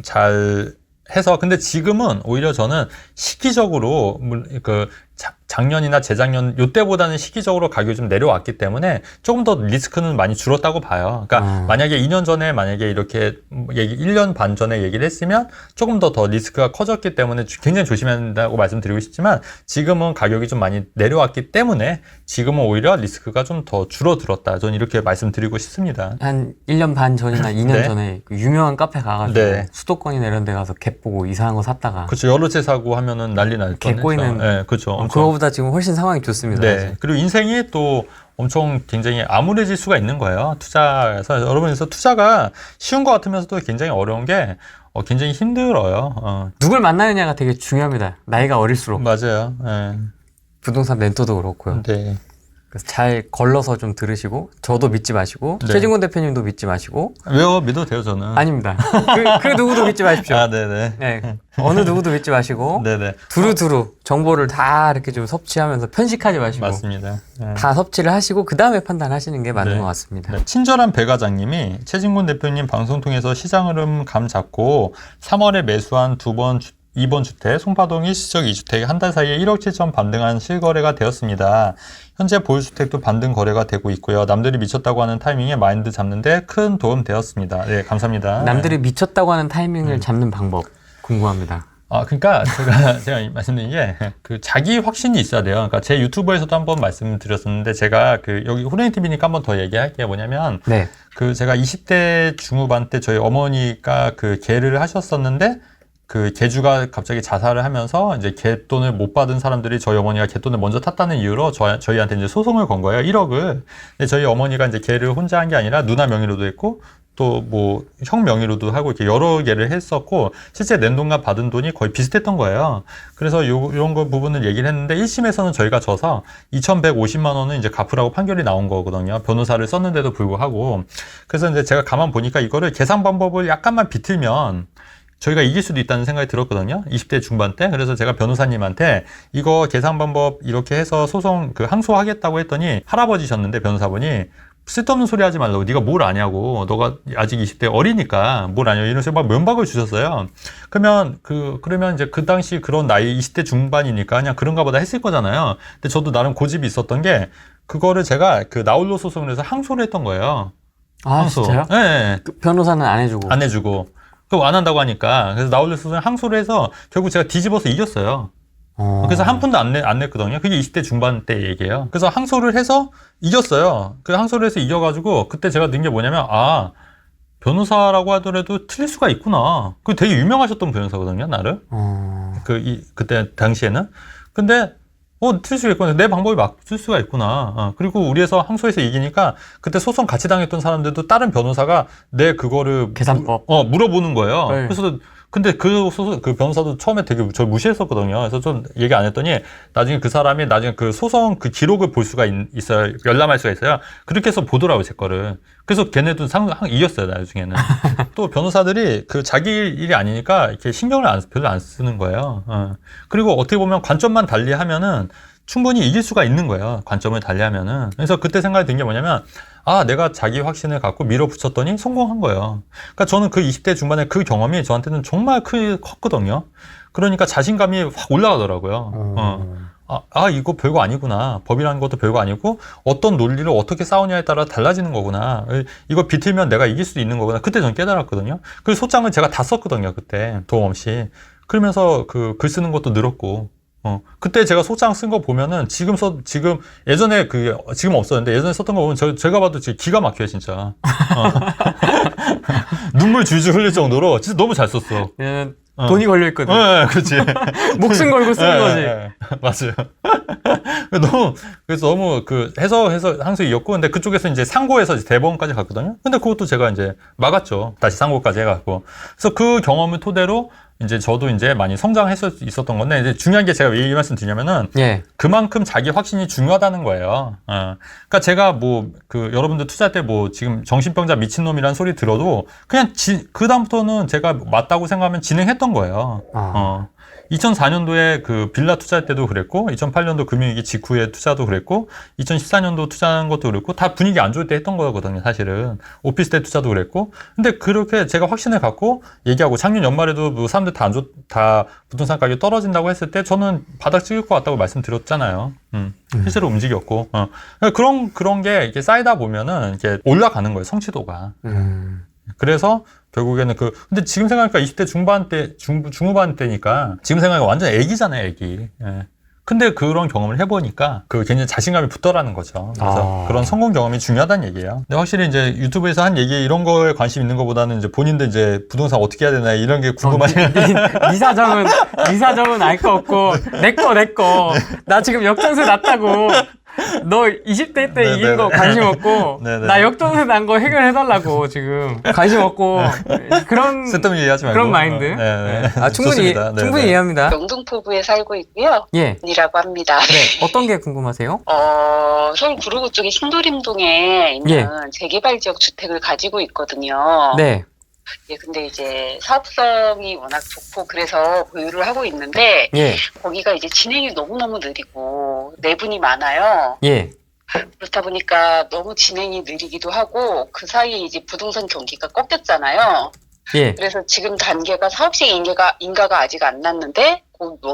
잘 해서 근데 지금은 오히려 저는 시기적으로 그 작년이나 재작년 요때보다는 시기적으로 가격이 좀 내려왔기 때문에 조금 더 리스크는 많이 줄었다고 봐요. 그러니까 만약에 2년 전에 만약에 이렇게 1년 반 전에 얘기를 했으면 조금 더 리스크가 커졌기 때문에 굉장히 조심해야 된다고 말씀드리고 싶지만 지금은 가격이 좀 많이 내려왔기 때문에 지금은 오히려 리스크가 좀 더 줄어들었다. 저는 이렇게 말씀드리고 싶습니다. 한 1년 반 전이나 2년 네. 전에 그 유명한 카페 가가지고 네. 수도권이나 이런 데 가서 갭 보고 이상한 거 샀다가 그렇죠. 여러 채 사고 하면은 난리 날 뻔했죠. 개 꼬이는 네, 그렇죠. 엄청. 그거보다 지금 훨씬 상황이 좋습니다. 네. 사실. 그리고 인생이 또 엄청 굉장히 암울해질 수가 있는 거예요. 투자에서. 여러분, 그래서 투자가 쉬운 것 같으면서도 굉장히 어려운 게 굉장히 힘들어요. 누굴 만나느냐가 되게 중요합니다. 나이가 어릴수록. 맞아요. 네. 부동산 멘토도 그렇고요. 네. 그래서 잘 걸러서 좀 들으시고 저도 믿지 마시고 네. 최진곤 대표님도 믿지 마시고 왜요? 믿어도 돼요, 저는. 아닙니다. 그 누구도 믿지 마십시오. 아, 네네. 네, 어느 누구도 믿지 마시고 네네. 두루두루 정보를 다 이렇게 좀 섭취하면서 편식하지 마시고 맞습니다. 네. 다 섭취를 하시고 그 다음에 판단하시는 게 맞는 네. 것 같습니다. 네. 친절한 배과장님이 최진곤 대표님 방송 통해서 시장 흐름 감 잡고 3월에 매수한 2번 주택, 송파동 일시적 2주택 한 달 사이에 1억 7천 반등한 실거래가 되었습니다. 현재 보유주택도 반등 거래가 되고 있고요. 남들이 미쳤다고 하는 타이밍에 마인드 잡는데 큰 도움 되었습니다. 네, 감사합니다. 남들이 미쳤다고 하는 타이밍을 잡는 방법 궁금합니다. 그러니까 제가 말씀드린 게 그 자기 확신이 있어야 돼요. 그러니까 제 유튜브에서도 한번 말씀드렸었는데 제가 그 여기 후레인 TV니까 한번 더 얘기할게요. 뭐냐면 네, 그 제가 20대 중후반 때 저희 어머니가 그 개를 하셨었는데 그 개주가 갑자기 자살을 하면서 이제 개돈을 못 받은 사람들이 저희 어머니가 개돈을 먼저 탔다는 이유로 저희한테 이제 소송을 건 거예요. 1억을. 근데 저희 어머니가 이제 개를 혼자 한 게 아니라 누나 명의로도 했고 또 뭐 형 명의로도 하고 이렇게 여러 개를 했었고 실제 낸 돈과 받은 돈이 거의 비슷했던 거예요. 그래서 이런 거 부분을 얘기를 했는데 1심에서는 저희가 져서 2,150만 원은 이제 갚으라고 판결이 나온 거거든요. 변호사를 썼는데도 불구하고. 그래서 이제 제가 가만 보니까 이거를 계산 방법을 약간만 비틀면 저희가 이길 수도 있다는 생각이 들었거든요. 20대 중반 때. 그래서 제가 변호사님한테 이거 계산 방법 이렇게 해서 소송 항소하겠다고 했더니 할아버지셨는데 변호사분이 쓸데없는 소리 하지 말라고. 네가 뭘 아냐고. 너가 아직 20대 어리니까 뭘 아냐고. 이런 식으로 막 면박을 주셨어요. 그러면 이제 그 당시 그런 나이 20대 중반이니까 그냥 그런가 보다 했을 거잖아요. 근데 저도 나름 고집이 있었던 게 그거를 제가 그 나홀로 소송을 해서 항소를 했던 거예요. 아 항소. 진짜요? 네. 그 변호사는 안 해주고. 안 해주고. 그거 안 한다고 하니까. 그래서 나홀로 소송을 항소를 해서 결국 제가 뒤집어서 이겼어요. 그래서 한 푼도 안 냈거든요. 그게 20대 중반 때 얘기예요. 그래서 항소를 해서 이겼어요. 그 항소를 해서 이겨가지고 그때 제가 는 게 뭐냐면 변호사라고 하더라도 틀릴 수가 있구나. 그 되게 유명하셨던 변호사거든요, 나름. 그때 당시에는. 근데 틀릴 수가 있구나. 내 방법이 맞을 수가 있구나. 그리고 우리 회사 항소에서 이기니까 그때 소송 같이 당했던 사람들도 다른 변호사가 내 그거를 계산법 물어보는 거예요. 네. 그래서 근데 그 변호사도 처음에 되게 저 무시했었거든요. 그래서 좀 얘기 안 했더니 나중에 그 사람이 나중에 그 소송 그 기록을 볼 수가 있어요. 열람할 수가 있어요. 그렇게 해서 보더라고요, 제 거를. 그래서 걔네도 이겼어요, 나중에는. 또 변호사들이 그 자기 일이 아니니까 이렇게 신경을 별로 안 쓰는 거예요. 그리고 어떻게 보면 관점만 달리하면은 충분히 이길 수가 있는 거예요. 관점을 달리하면은. 그래서 그때 생각이 든 게 뭐냐면, 내가 자기 확신을 갖고 밀어붙였더니 성공한 거예요. 그러니까 저는 그 20대 중반에 그 경험이 저한테는 정말 컸거든요. 그러니까 자신감이 확 올라가더라고요. 이거 별거 아니구나. 법이라는 것도 별거 아니고 어떤 논리를 어떻게 싸우냐에 따라 달라지는 거구나. 이거 비틀면 내가 이길 수도 있는 거구나. 그때 저는 깨달았거든요. 그 소장을 제가 다 썼거든요. 그때 도움 없이. 그러면서 그 글 쓰는 것도 늘었고. 그때 제가 소장 쓴 거 보면은 지금 예전에 지금 없었는데 예전에 썼던 거 보면 제가 봐도 지금 기가 막혀요, 진짜. 눈물 줄줄 흘릴 정도로 진짜 너무 잘 썼어. 돈이 걸려있거든. 네, 그치. 목숨 걸고 쓰는 거지. 맞아요. 그래서 너무 해서 항상 이겼고, 근데 그쪽에서 이제 상고에서 이제 대법원까지 갔거든요. 근데 그것도 제가 이제 막았죠. 다시 상고까지 해갖고. 그래서 그 경험을 토대로 이제 저도 이제 많이 있었던 건데, 이제 중요한 게 제가 왜 이 말씀 드리냐면은, 그만큼 자기 확신이 중요하다는 거예요. 그러니까 제가 여러분들 투자 때 지금 정신병자 미친놈이라는 소리 들어도, 그냥 그다음부터는 제가 맞다고 생각하면 진행했던 거예요. 2004년도에 그 빌라 투자할 때도 그랬고, 2008년도 금융위기 직후에 투자도 그랬고, 2014년도 투자한 것도 그랬고, 다 분위기 안 좋을 때 했던 거거든요, 사실은. 오피스텔 투자도 그랬고. 근데 그렇게 제가 확신을 갖고 얘기하고, 작년 연말에도 사람들 다 부동산 가격이 떨어진다고 했을 때, 저는 바닥 찍을 것 같다고 말씀드렸잖아요. 실제로 움직였고. 그런 게 이렇게 쌓이다 보면은 이렇게 올라가는 거예요, 성취도가. 그래서 결국에는 근데 지금 생각하니까 20대 중후반 때니까 지금 생각하니까 완전 애기잖아요, 애기. 근데 그런 경험을 해보니까 굉장히 자신감이 붙더라는 거죠. 그래서 그런 성공 경험이 중요하다는 얘기예요. 근데 확실히 이제 유튜브에서 한 얘기 이런 거에 관심 있는 것보다는 이제 본인도 이제 부동산 어떻게 해야 되나 이런 게 궁금하시면 네 사정은 알 거 없고 내 거. 나 지금 역전세 났다고. 너 20대 때 이긴 거 관심 없고 나 역전세 난 거 해결해달라고 지금 관심 없고 그런 쓸데없는 얘기하지 말고 그런 마인드. 충분히 이해합니다. 영등포구에 살고 있고요. 이라고 합니다. 네. 어떤 게 궁금하세요? 서울 구로구 쪽에 신도림동에 있는 재개발 지역 주택을 가지고 있거든요. 네. 근데 이제 사업성이 워낙 좋고 그래서 보유를 하고 있는데 거기가 이제 진행이 너무너무 느리고 내분이 많아요. 그렇다 보니까 너무 진행이 느리기도 하고 그 사이에 이제 부동산 경기가 꺾였잖아요. 그래서 지금 단계가 사업시행 인가가 아직 안 났는데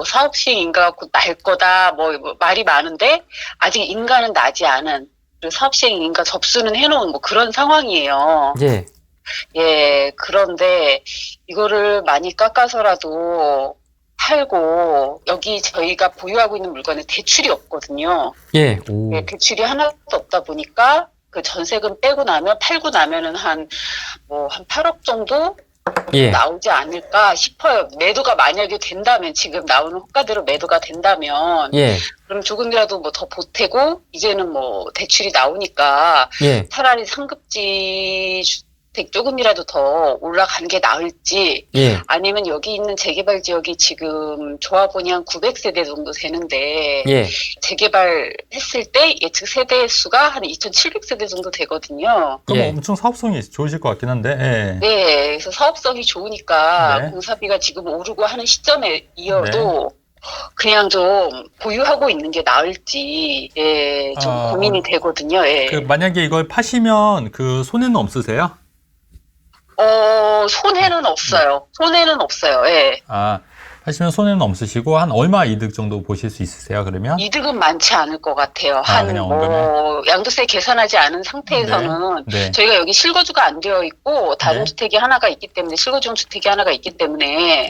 사업시행 인가가 곧 날 거다 말이 많은데 아직 인가는 나지 않은 그리고 사업시행 인가 접수는 해놓은 그런 상황이에요. 그런데 이거를 많이 깎아서라도 팔고 여기 저희가 보유하고 있는 물건에 대출이 없거든요. 대출이 하나도 없다 보니까 그 전세금 빼고 나면 팔고 나면은 한 8억 정도 나오지 않을까 싶어요. 매도가 만약에 된다면 지금 나오는 호가대로 매도가 된다면 그럼 조금이라도 더 보태고 이제는 대출이 나오니까 차라리 상급지 조금이라도 더 올라간 게 나을지 아니면 여기 있는 재개발 지역이 지금 조합원이 한 900세대 정도 되는데 재개발했을 때 예측 세대 수가 한 2700세대 정도 되거든요. 그럼 엄청 사업성이 좋으실 것 같긴 한데 그래서 사업성이 좋으니까 공사비가 지금 오르고 하는 시점에 이어도 그냥 좀 보유하고 있는 게 나을지 좀 고민이 되거든요. 만약에 이걸 파시면 손해는 없으세요? 손해는 없어요. 손해는 없어요. 하시면 손해는 없으시고 한 얼마 이득 정도 보실 수 있으세요? 그러면 이득은 많지 않을 것 같아요. 양도세 계산하지 않은 상태에서는 저희가 여기 실거주가 안 되어 있고 다른 주택이 하나가 있기 때문에 실거주용 주택이 하나가 있기 때문에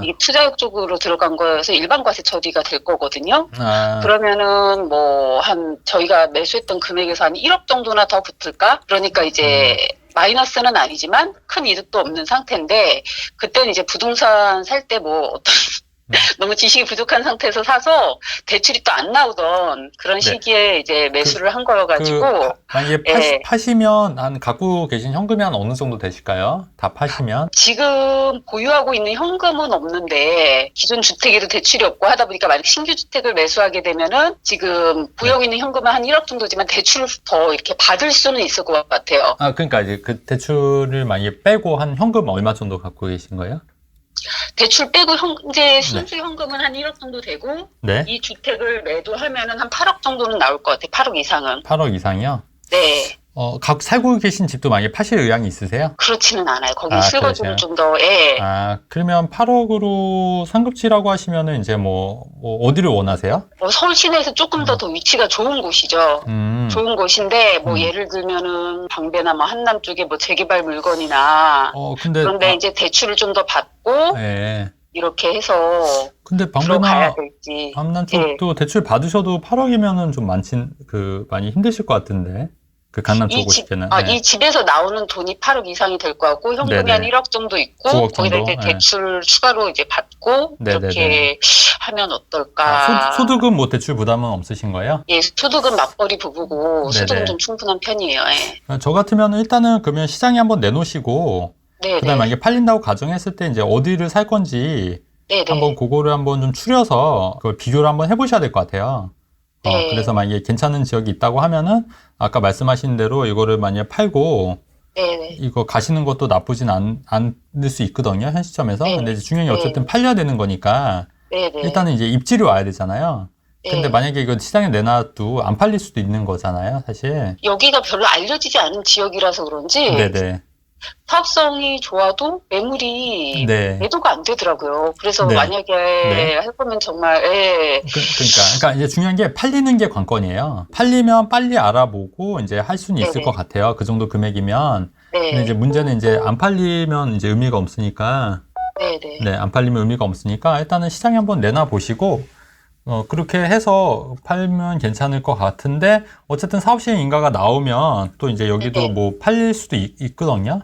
이게 투자역 쪽으로 들어간 거여서 일반과세 처리가 될 거거든요. 그러면은 저희가 매수했던 금액에서 한 1억 정도나 더 붙을까? 그러니까 이제 마이너스는 아니지만 큰 이득도 없는 상태인데 그때는 이제 부동산 살 때 뭐 어떤 너무 지식이 부족한 상태에서 사서 대출이 또 안 나오던 그런 시기에 이제 매수를 한 거여가지고 만약에 예. 파시면 한 갖고 계신 현금이 한 어느 정도 되실까요? 다 파시면? 지금 보유하고 있는 현금은 없는데 기존 주택에도 대출이 없고 하다 보니까 만약 신규 주택을 매수하게 되면은 지금 보유하고 있는 현금은 한 1억 정도지만 대출을 더 이렇게 받을 수는 있을 것 같아요. 아, 그러니까 이제 그 대출을 만약에 빼고 한 현금 얼마 정도 갖고 계신 거예요? 대출 빼고 현재 순수 현금은 한 1억 정도 되고 네. 이 주택을 매도하면은 한 8억 정도는 나올 것 같아요. 8억 이상은. 8억 이상이요? 네. 살고 계신 집도 만약에 파실 의향이 있으세요? 그렇지는 않아요. 거기 아, 실거주는 그러세요? 좀 더, 예. 아, 그러면 8억으로 상급지라고 하시면은 이제 뭐 어디를 원하세요? 서울 시내에서 조금 더 위치가 좋은 곳이죠. 좋은 곳인데, 뭐, 예를 들면은, 방배나 뭐, 한남 쪽에 뭐, 재개발 물건이나, 그런데 이제 대출을 좀 더 받고, 예. 이렇게 해서, 근데 들어가야 방배나 될지. 한남 쪽도 대출 받으셔도 8억이면은 좀 많이 힘드실 것 같은데. 그 강남 쪽 오시기는. 이 집에서 나오는 돈이 8억 이상이 될 것 같고, 현금이 네네. 한 1억 정도 있고, 9억 거기다 정도? 이제 대출 추가로 이제 받고, 네네네. 이렇게 하면 어떨까. 소득은 뭐 대출 부담은 없으신 거예요? 예, 소득은 맞벌이 부부고, 네네. 소득은 좀 충분한 편이에요. 예. 저 같으면 일단은 그러면 시장에 한번 내놓으시고, 네네. 그다음에 만약에 팔린다고 가정했을 때 이제 어디를 살 건지 네네. 한번 그거를 한번 좀 추려서 그걸 비교를 한번 해보셔야 될 것 같아요. 네. 그래서 만약에 괜찮은 지역이 있다고 하면은 아까 말씀하신 대로 이거를 만약에 팔고 네네. 이거 가시는 것도 나쁘진 않을 수 있거든요, 현 시점에서. 네. 근데 이제 중요한 게 어쨌든 팔려야 되는 거니까 네네. 일단은 이제 입질이 와야 되잖아요. 근데 네. 만약에 이거 시장에 내놔도 안 팔릴 수도 있는 거잖아요, 사실. 여기가 별로 알려지지 않은 지역이라서 그런지 네네. 사업성이 좋아도 매물이 네. 매도가 안 되더라고요. 그래서 네. 만약에 네. 할 거면 정말 예. 그러니까 이제 중요한 게 팔리는 게 관건이에요. 팔리면 빨리 알아보고 이제 할 수는 있을 네네. 것 같아요. 그 정도 금액이면. 네. 근데 이제 문제는 이제 안 팔리면 이제 의미가 없으니까. 네네. 네, 안 팔리면 의미가 없으니까 일단은 시장에 한번 내놔 보시고 그렇게 해서 팔면 괜찮을 것 같은데 어쨌든 사업 시행 인가가 나오면 또 이제 여기도 네네. 뭐 팔릴 수도 있거든요.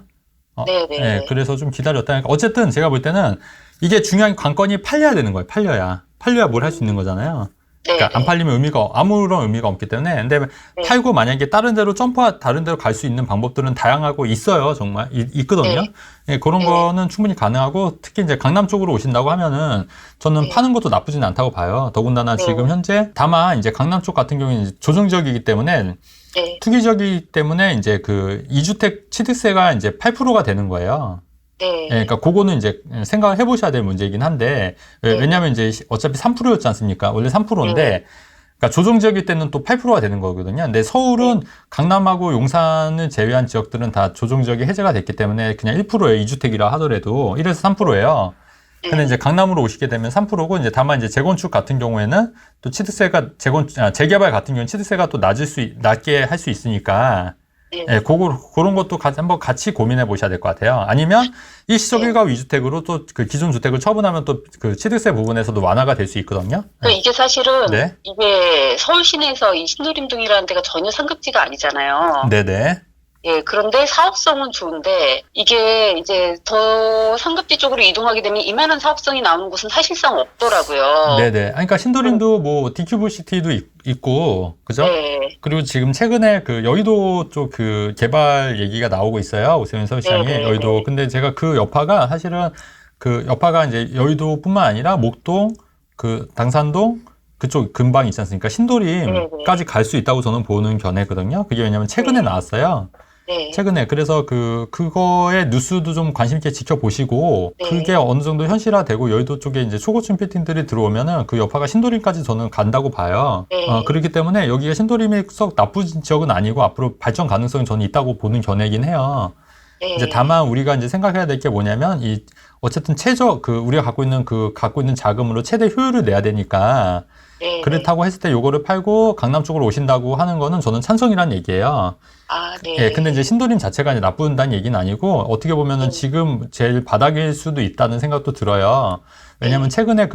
네네. 네, 그래서 좀 기다렸다니까 어쨌든 제가 볼 때는 이게 중요한 관건이 팔려야 되는 거예요. 팔려야 뭘 할 수 있는 거잖아요. 그러니까 네네. 안 팔리면 아무런 의미가 없기 때문에. 근데 팔고 만약에 다른 데로 다른 데로 갈 수 있는 방법들은 다양하고 있어요. 정말 있거든요. 네. 예, 그런 네. 거는 충분히 가능하고 특히 이제 강남 쪽으로 오신다고 하면은 저는 네. 파는 것도 나쁘진 않다고 봐요. 더군다나 네. 지금 현재 다만 이제 강남 쪽 같은 경우에는 이제 조정지역이기 때문에 네. 투기적이기 때문에 이제 그 2주택 취득세가 이제 8%가 되는 거예요. 네. 예, 그러니까 그거는 이제 생각을 해보셔야 될 문제이긴 한데 왜냐하면 이제 어차피 3%였지 않습니까? 원래 3%인데 그러니까 조정지역일 때는 또 8%가 되는 거거든요. 근데 서울은 강남하고 용산을 제외한 지역들은 다 조정지역이 해제가 됐기 때문에 그냥 1%예요. 2주택이라 하더라도 1에서 3%예요. 근데 이제 강남으로 오시게 되면 3%고 이제 다만 이제 재건축 같은 경우에는 또 취득세가 재개발 같은 경우는 취득세가 또 낮게 할 수 있으니까 예, 그런 것도 한번 같이 고민해 보셔야 될 것 같아요. 아니면 일시적 일가구 2주택으로 또 그 기존 주택을 처분하면 또 그 취득세 부분에서도 완화가 될 수 있거든요. 그러니까 이게 사실은 네. 이게 서울 시내에서 이 신도림동이라는 데가 전혀 상급지가 아니잖아요. 네네. 예, 그런데 사업성은 좋은데 이게 이제 더 상급지 쪽으로 이동하게 되면 이만한 사업성이 나오는 곳은 사실상 없더라고요. 네네. 그러니까 신도림도 뭐 DQ브시티도 있고, 그죠? 네. 그리고 지금 최근에 그 여의도 쪽 그 개발 얘기가 나오고 있어요. 오세훈 서울시장이 네네. 여의도. 근데 제가 그 여파가 사실은 그 여파가 이제 여의도뿐만 아니라 목동, 그 당산동 그쪽 근방 있지 않습니까? 신도림까지 갈 수 있다고 저는 보는 견해거든요. 그게 왜냐면 최근에 나왔어요. 네. 최근에 그래서 그거의 뉴스도 좀 관심 있게 지켜보시고 네. 그게 어느 정도 현실화되고 여의도 쪽에 이제 초고층 빌딩들이 들어오면은 그 여파가 신도림까지 저는 간다고 봐요. 네. 그렇기 때문에 여기가 신도림이 썩 나쁜 지역은 아니고 앞으로 발전 가능성이 저는 있다고 보는 견해이긴 해요. 네. 이제 다만 우리가 이제 생각해야 될 게 뭐냐면 어쨌든 우리가 갖고 있는 자금으로 최대 효율을 내야 되니까 네. 그렇다고 했을 때 요거를 팔고 강남 쪽으로 오신다고 하는 거는 저는 찬성이라는 얘기예요. 아, 네. 예, 근데 이제 신도림 자체가 이제 나쁜다는 얘기는 아니고 어떻게 보면은 지금 제일 바닥일 수도 있다는 생각도 들어요. 왜냐면 최근에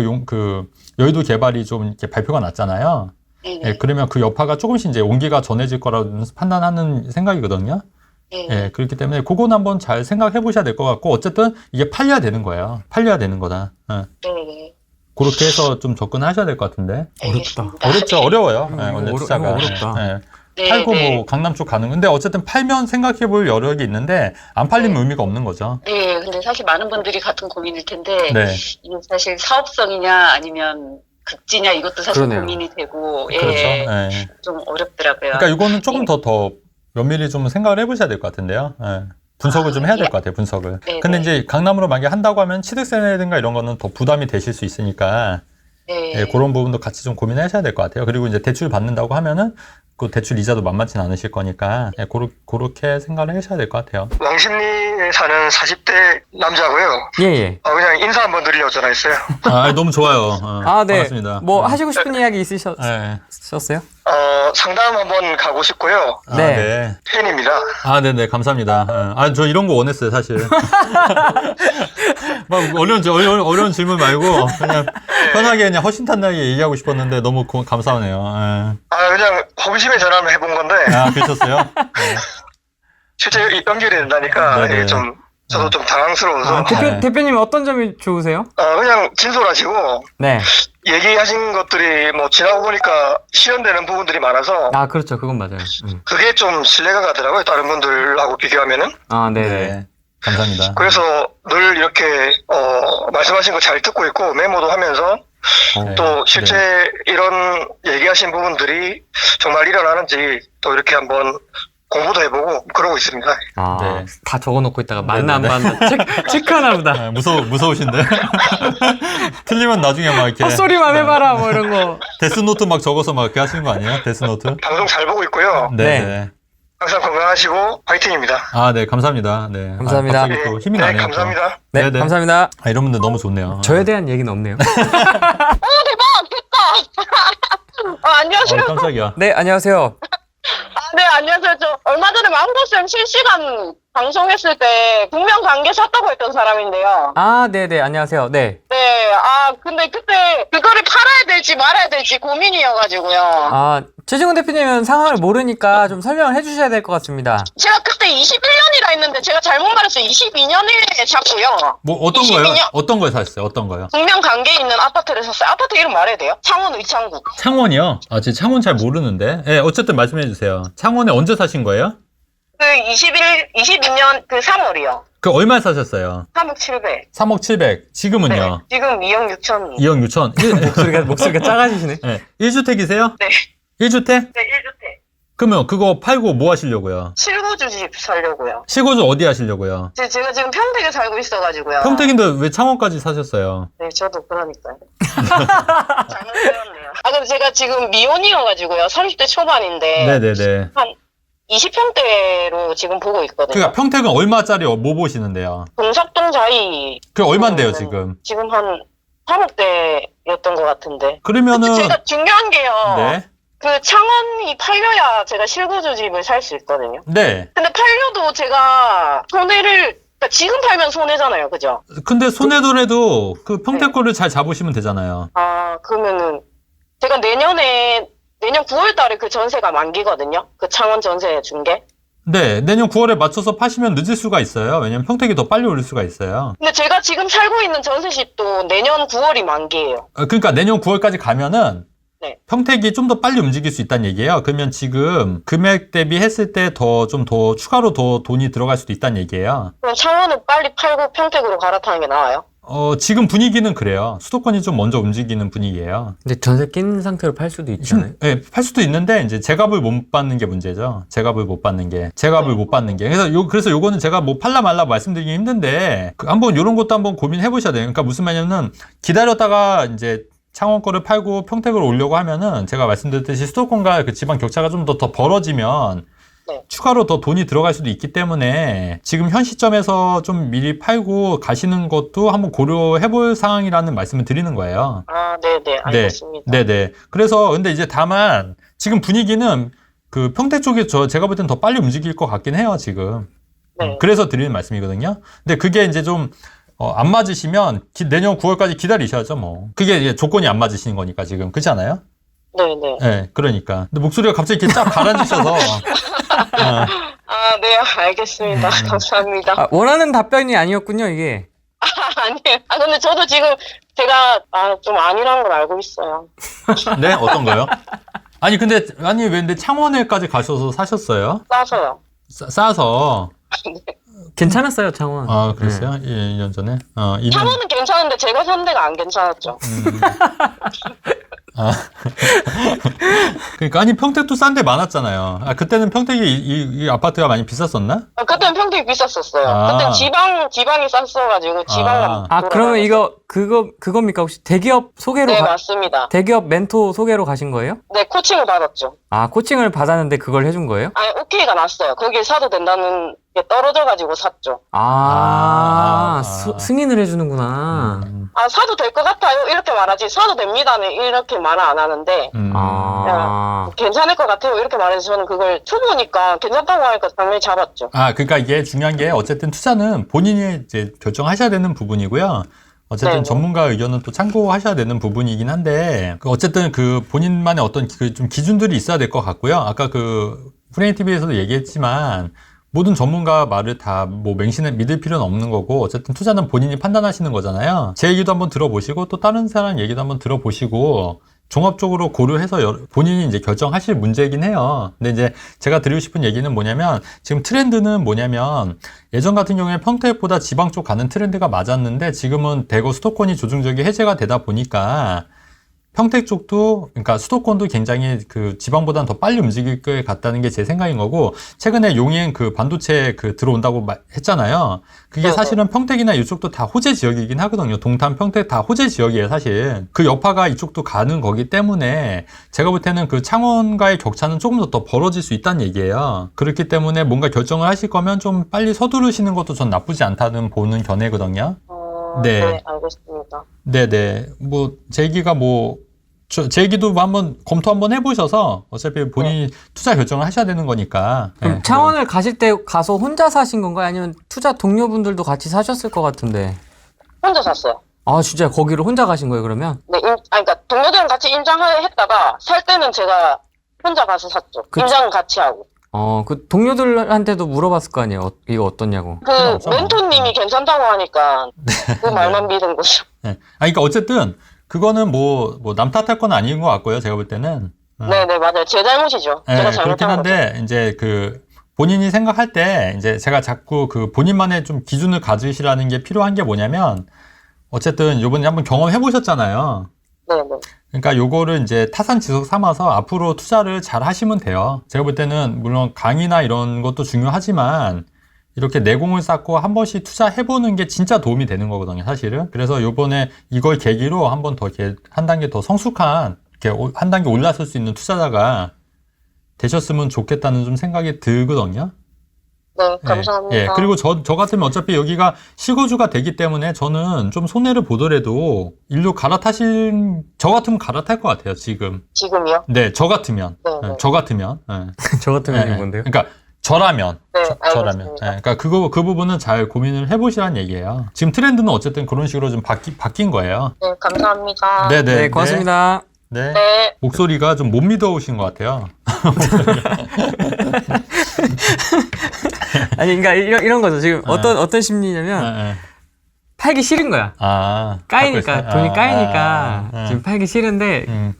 여의도 개발이 좀 이렇게 발표가 났잖아요. 네. 예, 그러면 그 여파가 조금씩 이제 온기가 전해질 거라고 판단하는 생각이거든요. 예, 그렇기 때문에 그건 한번 잘 생각해 보셔야 될 것 같고, 어쨌든 이게 팔려야 되는 거예요. 팔려야 되는 거다. 예. 네. 그렇게 해서 좀 접근하셔야 될 것 같은데. 알겠습니다. 어렵죠, 어려워요. 예, 원래 어려- 투자가. 어렵다. 예. 네, 팔고 네. 뭐 강남 쪽 가는 건데 어쨌든 팔면 생각해 볼 여력이 있는데 안 팔리면 네. 의미가 없는 거죠. 네, 근데 사실 많은 분들이 같은 고민일 텐데, 네. 이게 사실 사업성이냐 아니면 급지냐 이것도 사실 그러네요. 고민이 되고, 예, 그렇죠. 예. 좀 어렵더라고요. 그러니까 이거는 조금 더 면밀히 좀 생각을 해보셔야 될 것 같은데요. 예. 분석을 좀 해야 될 것 같아요, 분석을. 네, 근데 네. 이제 강남으로 만약에 한다고 하면 취득세라든가 이런 거는 더 부담이 되실 수 있으니까, 네. 예, 그런 부분도 같이 좀 고민하셔야 될 것 같아요. 그리고 이제 대출 받는다고 하면은 그 대출 이자도 만만치는 않으실 거니까, 예, 그렇게 생각을 하셔야 될 것 같아요. 왕십리에 사는 40대 남자고요. 예. 그냥 인사 한번 드리려고 전화했어요. 아, 너무 좋아요. 아, 네. 반갑습니다. 뭐 하시고 싶은 이야기 있으셨어요? 예. 상담 한번 가고 싶고요. 아, 네. 네. 팬입니다. 아, 네네, 감사합니다. 아, 저 이런 거 원했어요, 사실. 막 어려운 질문 말고, 그냥 편하게 그냥 허심탄회하게 얘기하고 싶었는데 너무 감사하네요. 그냥 호기심에 전화를 해본 건데, 아, 그러셨어요? 네. 실제 연결이 된다니까, 네네. 저도 좀 당황스러워서, 아, 네. 대표님 어떤 점이 좋으세요? 그냥 진솔하시고, 네. 얘기하신 것들이 뭐 지나고 보니까 실현되는 부분들이 많아서, 아, 그렇죠. 그건 맞아요. 그게 좀 신뢰가 가더라고요. 다른 분들하고 비교하면은. 아, 네네. 네. 감사합니다. 그래서 늘 이렇게, 말씀하신 거 잘 듣고 있고, 메모도 하면서, 네. 또 실제 이런 얘기하신 부분들이 정말 일어나는지 또 이렇게 한번 공부도 해보고 그러고 있습니다. 아, 네. 다 적어놓고 있다가 맞나 안 네네네. 맞나 체크하나 보다. 아, 무서우신데? 틀리면 나중에 막 이렇게. 헛소리만 해봐라 뭐 이런 거. 데스노트 막 적어서 막 이렇게 하시는 거 아니에요? 데스노트? 방송 잘 보고 있고요. 네. 네. 네. 항상 건강하시고 화이팅입니다. 아, 네, 감사합니다. 네. 감사합니다. 아, 갑자기 또 힘이 네, 나네요. 또. 감사합니다. 네, 네네. 감사합니다. 아, 이런 분들 너무 좋네요. 저에 대한 얘기는 없네요. 안녕하세요. 깜짝이야. 네, 안녕하세요. 네, 안녕하세요. 저 얼마 전에 망고쌤 실시간 방송했을 때 국면관계 샀다고 했던 사람인데요. 아, 네네, 안녕하세요. 네. 네, 근데 그때 그거를 팔아야 될지 말아야 될지 고민이어가지고요. 아, 최진훈 대표님은 상황을 모르니까 좀 설명을 해주셔야 될 것 같습니다. 제가 그때 21년이라 했는데 제가 잘못 말했어요. 22년에 샀고요. 뭐, 어떤 22 거요? 년. 어떤 걸 사셨어요? 어떤 거요? 국면관계에 있는 아파트를 샀어요. 아파트 이름 말해야 돼요? 창원 의창구. 창원이요? 아, 지금 창원 잘 모르는데. 예, 어쨌든 말씀해 주세요. 창원에 언제 사신 거예요? 그 22년 그 3월이요. 그 얼마에 사셨어요? 3억 7백. 3억 700. 지금은요? 지금 2억 6천. 2억 6천. 목소리가 작아지시네. 네. 1주택이세요? 네. 1주택? 네, 1주택. 그러면 그거 팔고 뭐 하시려고요? 실거주 집 살려고요. 시고주 어디 하시려고요? 제가 지금 평택에 살고 있어가지고요. 평택인데 왜 창원까지 사셨어요? 네, 저도 그러니까요. 잘못 배웠네요. 근데 제가 지금 미혼이어가지고요. 30대 초반인데. 네네네. 한 20평대로 지금 보고 있거든요. 그러니까 평택은 얼마짜리 뭐 보시는데요? 동석동 자이. 그 얼만데요, 지금? 지금 한 3억대였던 것 같은데. 그러면은, 제가 중요한 게요. 네. 그 창원이 팔려야 제가 실거주 집을 살 수 있거든요. 네. 근데 팔려도 제가 그러니까 지금 팔면 손해잖아요. 그죠? 근데 손해더라도 그 평택 거를 잘 잡으시면 되잖아요. 그러면은 제가 내년 9월 달에 그 전세가 만기거든요. 그 창원 전세 준 게. 네. 내년 9월에 맞춰서 파시면 늦을 수가 있어요. 왜냐면 평택이 더 빨리 오를 수가 있어요. 근데 제가 지금 살고 있는 전세집도 내년 9월이 만기예요. 그러니까 내년 9월까지 가면은 네. 평택이 좀 더 빨리 움직일 수 있다는 얘기예요. 그러면 지금 금액 대비 했을 때 좀 더 추가로 더 돈이 들어갈 수도 있다는 얘기예요. 그럼 창원을 빨리 팔고 평택으로 갈아타는 게 나아요? 지금 분위기는 그래요. 수도권이 좀 먼저 움직이는 분위기예요. 근데 전세 낀 상태로 팔 수도 있잖아요. 네, 팔 수도 있는데 이제 재갑을 못 받는 게 문제죠. 재갑을 못 받는 게. 그래서 요거는 제가 뭐 팔라 말라 말씀드리기 힘든데 한번 요런 것도 한번 고민해 보셔야 돼요. 그러니까 무슨 말이냐면 기다렸다가 이제 창원 거를 팔고 평택으로 오려고 하면은 제가 말씀드렸듯이 수도권과 그 지방 격차가 좀 더 벌어지면 네. 추가로 더 돈이 들어갈 수도 있기 때문에 지금 현 시점에서 좀 미리 팔고 가시는 것도 한번 고려해 볼 상황이라는 말씀을 드리는 거예요. 네네, 알겠습니다. 네네. 그래서 근데 이제 다만 지금 분위기는 그 평택 쪽에 제가 볼 땐 더 빨리 움직일 것 같긴 해요, 지금. 네. 그래서 드리는 말씀이거든요. 근데 그게 이제 좀 안 맞으시면 내년 9월까지 기다리셔야죠, 뭐. 그게 이제 조건이 안 맞으시는 거니까 지금. 그렇지 않아요? 네네. 네, 그러니까. 근데 목소리가 갑자기 이렇게 쫙 가라앉으셔서. 네, 알겠습니다. 감사합니다. 아, 원하는 답변이 아니었군요, 이게. 아니에요. 근데 저도 지금 제가 좀 아니라는 걸 알고 있어요. 네, 어떤 거요? 아니 근데 창원에까지 가셔서 사셨어요? 싸서요. 싸서. 괜찮았어요, 창원. 아, 그랬어요? 예, 2년 전에. 창원은 괜찮은데 제가 산 데가 안 괜찮았죠. 그러니까 아니 평택도 싼 데 많았잖아요. 아, 그때는 평택이 이 아파트가 많이 비쌌었나? 그때는 평택이 비쌌었어요. 아. 그때는 지방이 쌌어가지고 지방만. 아, 그러면 그겁니까? 혹시 대기업 소개로 네, 맞습니다. 대기업 멘토 소개로 가신 거예요? 네, 코칭을 받았죠. 아, 코칭을 받았는데 그걸 해준 거예요? 아니, 오케이가 났어요. 거기 사도 된다는 게 떨어져가지고 샀죠. 승인을 해주는구나. 사도 될 것 같아요. 이렇게 말하지. 사도 됩니다는 이렇게 말을 안 하는데. 괜찮을 것 같아요. 이렇게 말해서 저는 그걸 초보니까 괜찮다고 하니까 당연히 잡았죠. 그러니까 이게 중요한 게 어쨌든 투자는 본인이 이제 결정하셔야 되는 부분이고요. 어쨌든 네네. 전문가 의견은 또 참고하셔야 되는 부분이긴 한데, 어쨌든 그 본인만의 어떤 그 좀 기준들이 있어야 될 것 같고요. 아까 그 프레임 TV에서도 얘기했지만, 모든 전문가 말을 다 뭐 맹신을 믿을 필요는 없는 거고, 어쨌든 투자는 본인이 판단하시는 거잖아요. 제 얘기도 한번 들어보시고, 또 다른 사람 얘기도 한번 들어보시고, 종합적으로 고려해서 본인이 이제 결정하실 문제이긴 해요. 근데 이제 제가 드리고 싶은 얘기는 뭐냐면, 지금 트렌드는 뭐냐면, 예전 같은 경우에 평택보다 지방 쪽 가는 트렌드가 맞았는데, 지금은 대거 수도권이 조중적이 해제가 되다 보니까, 평택 쪽도, 그러니까 수도권도 굉장히 그 지방보다는 더 빨리 움직일 것 같다는 게 제 생각인 거고, 최근에 용인 그 반도체 들어온다고 했잖아요. 그게 사실은 평택이나 이쪽도 다 호재 지역이긴 하거든요. 동탄, 평택 다 호재 지역이에요, 사실. 그 여파가 이쪽도 가는 거기 때문에, 제가 볼 때는 그 창원과의 격차는 조금 더 벌어질 수 있다는 얘기예요. 그렇기 때문에 뭔가 결정을 하실 거면 좀 빨리 서두르시는 것도 전 나쁘지 않다는 보는 견해거든요. 네, 알겠습니다. 네네. 제 얘기가 제 얘기도 한번 검토 한번 해보셔서 어차피 본인이 투자 결정을 하셔야 되는 거니까. 그럼 창원을 가실 때 가서 혼자 사신 건가요? 아니면 투자 동료분들도 같이 사셨을 것 같은데. 혼자 샀어요. 아, 진짜 거기를 혼자 가신 거예요, 그러면? 네, 그러니까 동료들은 같이 임장했다가 살 때는 제가 혼자 가서 샀죠. 임장은 같이 하고. 그 동료들한테도 물어봤을 거 아니에요? 이거 어떠냐고. 멘토님이 괜찮다고 하니까 그 말만 믿은 거죠. 네. 그러니까 어쨌든 그거는 남 탓할 건 아닌 것 같고요. 제가 볼 때는. 네네, 맞아요. 제 잘못이죠. 네, 제가 그렇긴 잘못한 거죠. 한데 이제 본인이 생각할 때 이제 제가 자꾸 본인만의 좀 기준을 가지시라는 게 필요한 게 뭐냐면, 어쨌든 요번에 한번 경험해 보셨잖아요. 네네. 그러니까 요거를 이제 타산지석 삼아서 앞으로 투자를 잘 하시면 돼요. 제가 볼 때는 물론 강의나 이런 것도 중요하지만, 이렇게 내공을 쌓고 한 번씩 투자해보는 게 진짜 도움이 되는 거거든요, 사실은. 그래서 요번에 이걸 계기로 한 번 더 이렇게 한 단계 더 성숙한, 이렇게 한 단계 올라설 수 있는 투자자가 되셨으면 좋겠다는 좀 생각이 들거든요. 네, 감사합니다. 예, 그리고 저 같으면 어차피 여기가 실거주가 되기 때문에 저는 좀 손해를 보더라도 일로 저 같으면 갈아탈 것 같아요, 지금. 지금이요? 네, 저 같으면. 네. 저 같으면. 저 같으면 뭔데요? 그러니까 저라면. 네, 저라면. 알겠습니다. 그러니까 그 부분은 잘 고민을 해보시라는 얘기예요. 지금 트렌드는 어쨌든 그런 식으로 좀 바뀐 거예요. 네, 감사합니다. 네, 고맙습니다. 네. 네. 목소리가 좀 못 믿어오신 것 같아요. 아니, 그러니까 이런 거죠. 지금 어떤 심리냐면, 팔기 싫은 거야. 까이니까, 돈이 까이니까, 지금 팔기 싫은데,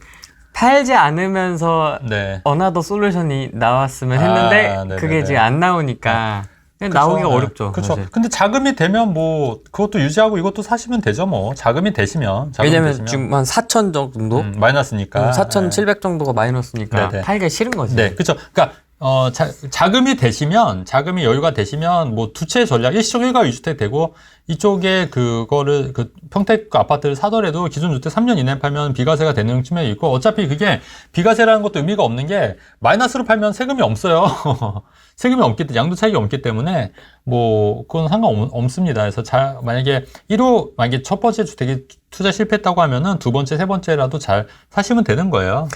팔지 않으면서 네. 어나더 솔루션이 나왔으면 했는데, 그게 지금 안 나오니까, 나오기가 어렵죠. 그렇죠. 사실. 근데 자금이 되면 그것도 유지하고 이것도 사시면 되죠, 뭐. 자금이 되시면. 왜냐면 지금 한 4천 정도? 마이너스니까. 4,700 정도가 마이너스니까 네네. 팔기가 싫은 거지. 네, 그렇죠. 그러니까 자금이 여유가 되시면 투채 전략, 일시적 일가 위주택 되고, 이쪽에 평택 아파트를 사더라도 기존 주택 3년 이내에 팔면 비과세가 되는 측면이 있고, 어차피 그게 비과세라는 것도 의미가 없는 게, 마이너스로 팔면 세금이 없어요. 세금이 없기 때문에, 양도 차익이 없기 때문에, 그건 상관없습니다. 그래서 만약에 첫 번째 주택이 투자 실패했다고 하면은 두 번째, 세 번째라도 잘 사시면 되는 거예요.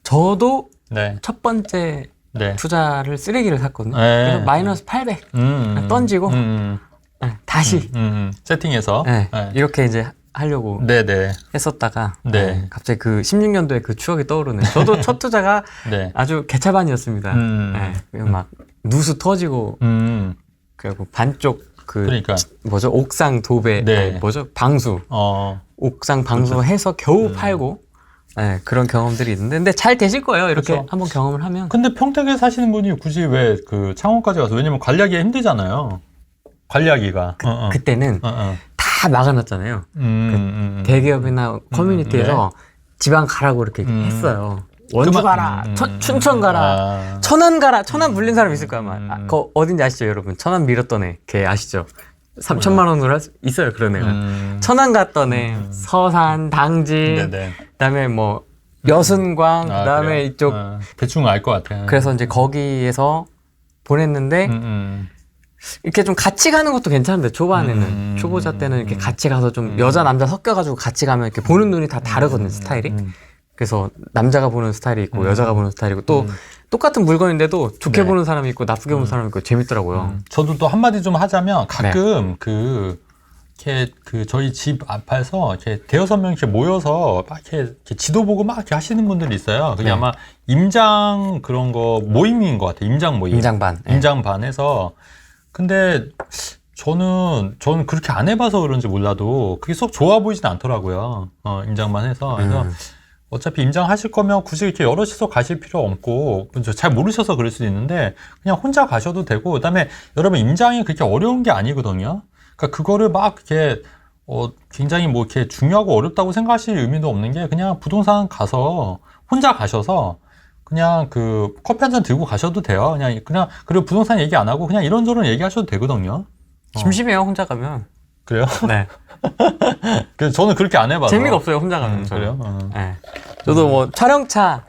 저도 네. 첫 번째 투자를 쓰레기를 샀거든요. 네. 그래서 마이너스 800 던지고 다시 세팅해서 이렇게 이제 하려고 했었다가 갑자기 그 16년도에 그 추억이 떠오르네요. 저도 첫 투자가 아주 개차반이었습니다. 그냥 막 누수 터지고 그리고 반쪽 그러니까 뭐죠 옥상 도배 네. 아니, 뭐죠 방수 옥상 방수 해서 겨우 팔고 네, 그런 경험들이 있는데 근데 잘 되실 거예요. 이렇게 그렇죠. 한번 경험을 하면. 근데 평택에 사시는 분이 굳이 왜 그 창원까지 가서 왜냐면 관리하기가 힘들잖아요. 관리하기가 그때는 다 막아놨잖아요. 대기업이나 커뮤니티에서 지방 가라고 이렇게 했어요. 원주 가라, 춘천 가라, 천안 가라. 천안 불린 사람 있을 거야 아마. 그거 어딘지 아시죠 여러분? 천안 밀었던 애, 걔 아시죠? 3천만 원으로 있어요 그런 애가. 천안 갔던 애, 서산, 당진, 네네. 그다음에 뭐 여순광, 그다음에 그래요? 이쪽. 대충 알 것 같아요. 그래서 이제 거기에서 보냈는데 이렇게 좀 같이 가는 것도 괜찮은데 초반에는 초보자 때는 이렇게 같이 가서 좀 여자 남자 섞여가지고 같이 가면 이렇게 보는 눈이 다 다르거든요 스타일이. 그래서 남자가 보는 스타일이 있고 여자가 보는 스타일이고 또 똑같은 물건인데도 좋게 네. 보는 사람이 있고 나쁘게 보는 사람이 있고 재밌더라고요. 저도 또 한마디 좀 하자면 가끔 이렇게 저희 집 앞에서 이렇게 대여섯 명 이렇게 모여서 막 이렇게 지도 보고 막 이렇게 하시는 분들이 있어요. 그게 네. 아마 임장 그런 거 모임인 것 같아요. 임장 모임. 임장반. 네. 임장반에서. 근데 저는 그렇게 안 해봐서 그런지 몰라도 그게 썩 좋아 보이진 않더라고요. 임장반 해서. 그래서 어차피 임장하실 거면 굳이 이렇게 여럿이서 가실 필요 없고, 잘 모르셔서 그럴 수도 있는데, 그냥 혼자 가셔도 되고, 그 다음에 여러분 임장이 그렇게 어려운 게 아니거든요. 그러니까 그거를 막 이렇게, 굉장히 뭐 이렇게 중요하고 어렵다고 생각하실 의미도 없는 게, 그냥 부동산 가서, 혼자 가셔서, 그냥 커피 한 잔 들고 가셔도 돼요. 그냥, 그리고 부동산 얘기 안 하고, 그냥 이런저런 얘기하셔도 되거든요. 심심해요 혼자 가면. 그래요? 네. 그래서 저는 그렇게 안 해봐서. 재미가 없어요 혼자 가면. 저는. 그래요? 네. 저도 뭐 촬영차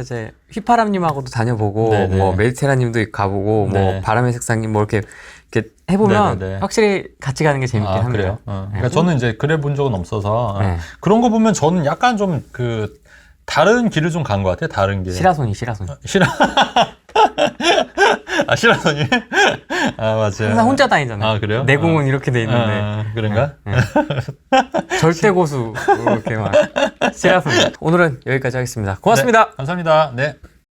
이제 휘파람님하고도 다녀보고 네네. 뭐 메디테라님도 가보고 네. 뭐 바람의 색상님 뭐 이렇게 해보면 네네네. 확실히 같이 가는 게 재밌긴 합니다. 그래요? 그러니까 저는 이제 그래 본 적은 없어서 네. 그런 거 보면 저는 약간 좀 다른 길을 좀 간 것 같아요. 다른 길. 시라손이. 시라소니? 맞아요. 항상 혼자 다니잖아요. 그래요? 내공은 이렇게 돼 있는데. 그런가? 절대 고수 이렇게 막 시라손이. 오늘은 여기까지 하겠습니다. 고맙습니다. 네, 감사합니다. 네.